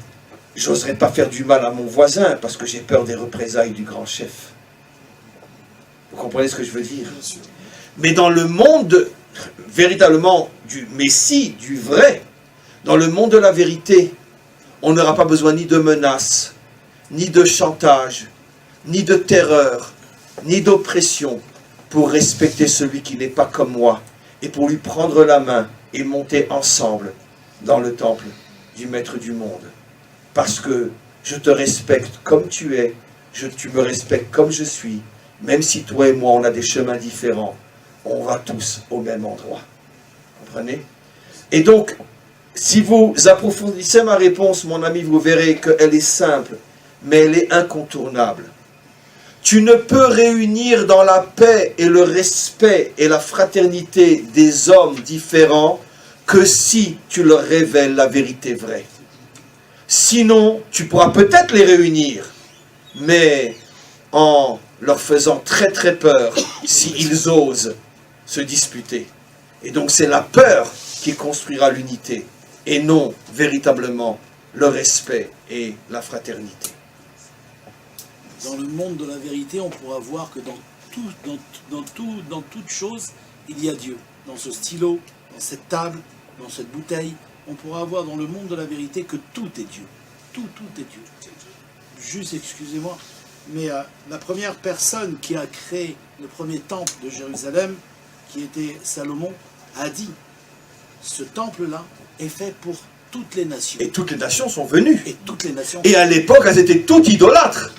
[SPEAKER 1] j'oserais pas faire du mal à mon voisin parce que j'ai peur des représailles du grand chef. Vous comprenez ce que je veux dire? Mais dans le monde véritablement du Messie, du vrai, dans le monde de la vérité, on n'aura pas besoin ni de menaces, ni de chantage, ni de terreur, ni d'oppression pour respecter celui qui n'est pas comme moi et pour lui prendre la main et monter ensemble dans le temple du Maître du monde. Parce que je te respecte comme tu es, tu me respectes comme je suis, même si toi et moi on a des chemins différents, on va tous au même endroit. Comprenez? Et donc, si vous approfondissez ma réponse, mon ami, vous verrez qu'elle est simple, mais elle est incontournable. Tu ne peux réunir dans la paix et le respect et la fraternité des hommes différents que si tu leur révèles la vérité vraie. Sinon, tu pourras peut-être les réunir, mais en leur faisant très très peur s'ils osent se disputer. Et donc c'est la peur qui construira l'unité, et non véritablement le respect et la fraternité.
[SPEAKER 4] Dans le monde de la vérité, on pourra voir que dans toute chose, il y a Dieu. Dans ce stylo, dans cette table, dans cette bouteille, on pourra voir dans le monde de la vérité que tout est Dieu. Tout est Dieu. Juste, excusez-moi, mais la première personne qui a créé le premier temple de Jérusalem, qui était Salomon, a dit, ce temple-là est fait pour toutes les nations.
[SPEAKER 1] Et toutes les nations sont venues.
[SPEAKER 4] Et toutes les nations.
[SPEAKER 1] Et à l'époque, elles étaient toutes idolâtres.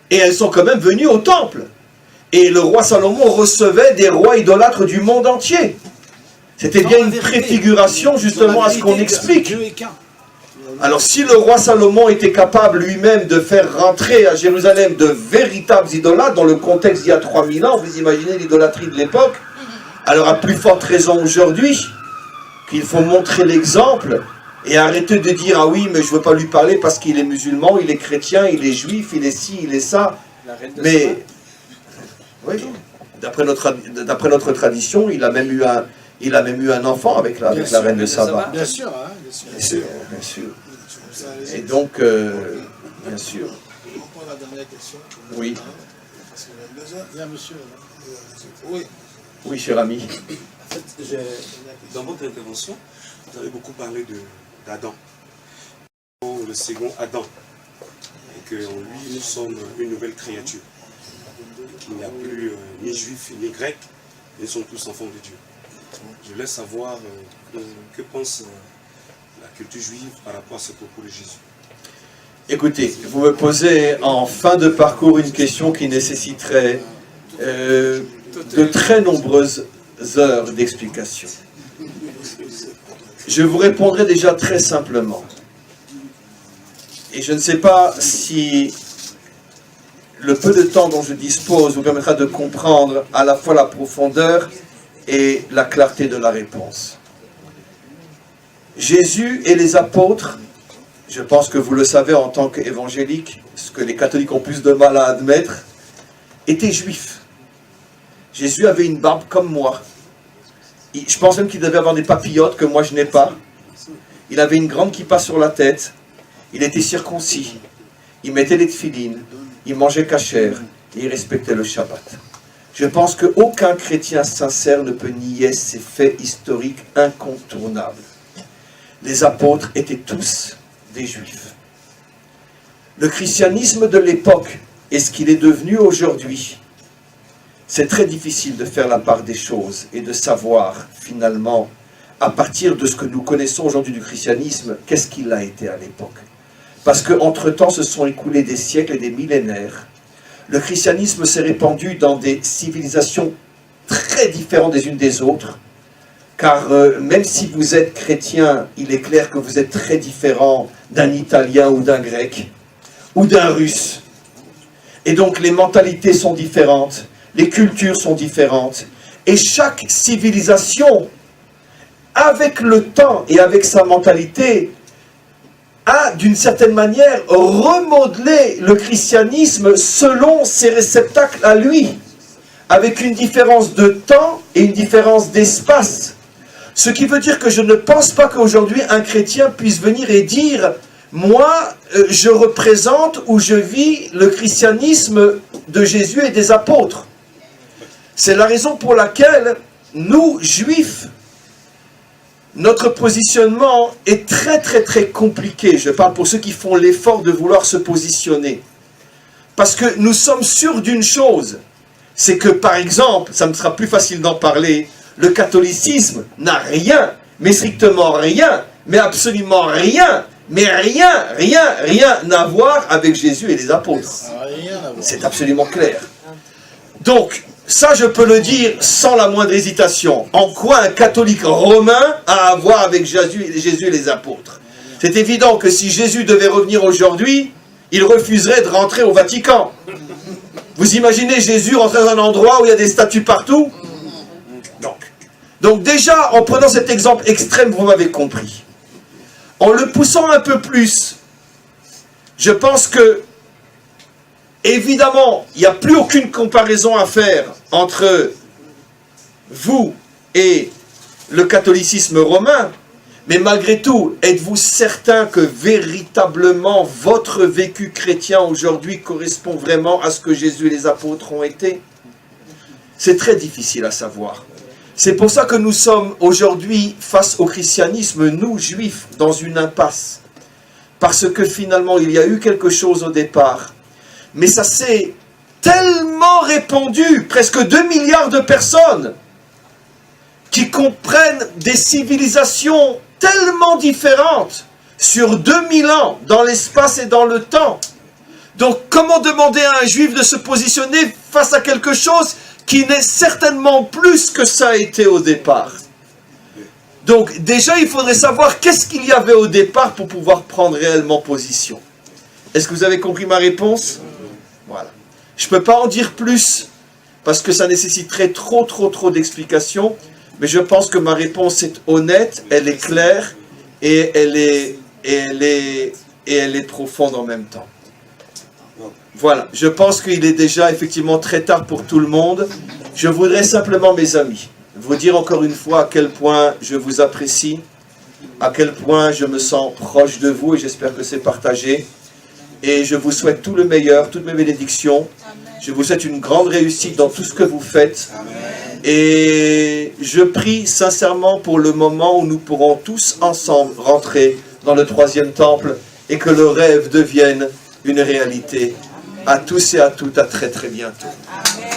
[SPEAKER 1] Et elles sont quand même venues au temple. Et le roi Salomon recevait des rois idolâtres du monde entier. C'était bien une préfiguration justement à ce qu'on explique.
[SPEAKER 4] Dieu est qu'un.
[SPEAKER 1] Alors si le roi Salomon était capable lui-même de faire rentrer à Jérusalem de véritables idolâtres, dans le contexte d'il y a 3000 ans, vous imaginez l'idolâtrie de l'époque, alors à plus forte raison aujourd'hui, qu'il faut montrer l'exemple et arrêter de dire « Ah oui, mais je ne veux pas lui parler parce qu'il est musulman, il est chrétien, il est juif, il est ci, il est ça. » Mais, oui, d'après notre tradition, il a même eu un enfant avec la reine de Saba.
[SPEAKER 3] Bien sûr, hein, bien sûr.
[SPEAKER 1] Bien sûr. Et donc, bien sûr.
[SPEAKER 3] On prend la dernière question.
[SPEAKER 1] Oui.
[SPEAKER 3] Si vous avez besoin.
[SPEAKER 4] Il y a un monsieur.
[SPEAKER 3] Oui.
[SPEAKER 1] Oui, cher ami.
[SPEAKER 5] En fait, dans votre intervention, vous avez beaucoup parlé d'Adam, le second Adam, et qu'en lui, nous sommes une nouvelle créature. Il n'y a plus ni juif ni grec, nous sommes tous enfants de Dieu. Je laisse savoir que pense la culture juive par rapport à ce propos de Jésus.
[SPEAKER 1] Écoutez, vous me posez en fin de parcours une question qui nécessiterait de très nombreuses heures d'explication. Je vous répondrai déjà très simplement. Et je ne sais pas si le peu de temps dont je dispose vous permettra de comprendre à la fois la profondeur et la clarté de la réponse. Jésus et les apôtres, je pense que vous le savez en tant qu'évangélique, ce que les catholiques ont plus de mal à admettre, étaient juifs. Jésus avait une barbe comme moi. Je pense même qu'il devait avoir des papillotes que moi je n'ai pas. Il avait une grande kippa sur la tête. Il était circoncis. Il mettait les tefilines. Il mangeait kasher. Et il respectait le Shabbat. Je pense qu'aucun chrétien sincère ne peut nier ces faits historiques incontournables. Les apôtres étaient tous des juifs. Le christianisme de l'époque est ce qu'il est devenu aujourd'hui. C'est très difficile de faire la part des choses et de savoir finalement, à partir de ce que nous connaissons aujourd'hui du christianisme, qu'est-ce qu'il a été à l'époque. Parce qu'entre-temps, se sont écoulés des siècles et des millénaires. Le christianisme s'est répandu dans des civilisations très différentes des unes des autres, car même si vous êtes chrétien, il est clair que vous êtes très différent d'un Italien ou d'un Grec, ou d'un Russe. Et donc les mentalités sont différentes, les cultures sont différentes, et chaque civilisation, avec le temps et avec sa mentalité, a d'une certaine manière remodelé le christianisme selon ses réceptacles à lui, avec une différence de temps et une différence d'espace. Ce qui veut dire que je ne pense pas qu'aujourd'hui un chrétien puisse venir et dire « Moi, je représente ou je vis le christianisme de Jésus et des apôtres ». C'est la raison pour laquelle nous, juifs, notre positionnement est très très très compliqué. Je parle pour ceux qui font l'effort de vouloir se positionner. Parce que nous sommes sûrs d'une chose, c'est que par exemple, ça me sera plus facile d'en parler, le catholicisme n'a rien, mais strictement rien, mais absolument rien, mais rien à voir avec Jésus et les apôtres. C'est absolument clair. Donc, ça je peux le dire sans la moindre hésitation. En quoi un catholique romain a à voir avec Jésus et les apôtres? C'est évident que si Jésus devait revenir aujourd'hui, il refuserait de rentrer au Vatican. Vous imaginez Jésus rentrer dans un endroit où il y a des statues partout? Donc déjà, en prenant cet exemple extrême, vous m'avez compris. En le poussant un peu plus, je pense que, évidemment, il n'y a plus aucune comparaison à faire entre vous et le catholicisme romain, mais malgré tout, êtes-vous certain que véritablement votre vécu chrétien aujourd'hui correspond vraiment à ce que Jésus et les apôtres ont été? C'est très difficile à savoir. C'est pour ça que nous sommes aujourd'hui face au christianisme, nous juifs, dans une impasse. Parce que finalement, il y a eu quelque chose au départ. Mais ça s'est tellement répandu, presque 2 milliards de personnes, qui comprennent des civilisations tellement différentes, sur 2000 ans, dans l'espace et dans le temps. Donc comment demander à un juif de se positionner face à quelque chose qui n'est certainement plus ce que ça a été au départ? Donc déjà, il faudrait savoir qu'est-ce qu'il y avait au départ pour pouvoir prendre réellement position. Est-ce que vous avez compris ma réponse? Voilà. Je ne peux pas en dire plus, parce que ça nécessiterait trop d'explications, mais je pense que ma réponse est honnête, elle est claire, et elle est profonde en même temps. Voilà, je pense qu'il est déjà effectivement très tard pour tout le monde. Je voudrais simplement, mes amis, vous dire encore une fois à quel point je vous apprécie, à quel point je me sens proche de vous, et j'espère que c'est partagé. Et je vous souhaite tout le meilleur, toutes mes bénédictions. Amen. Je vous souhaite une grande réussite dans tout ce que vous faites. Et je prie sincèrement pour le moment où nous pourrons tous ensemble rentrer dans le 3e temple et que le rêve devienne une réalité. À tous et à toutes, à très très bientôt.
[SPEAKER 6] Amen.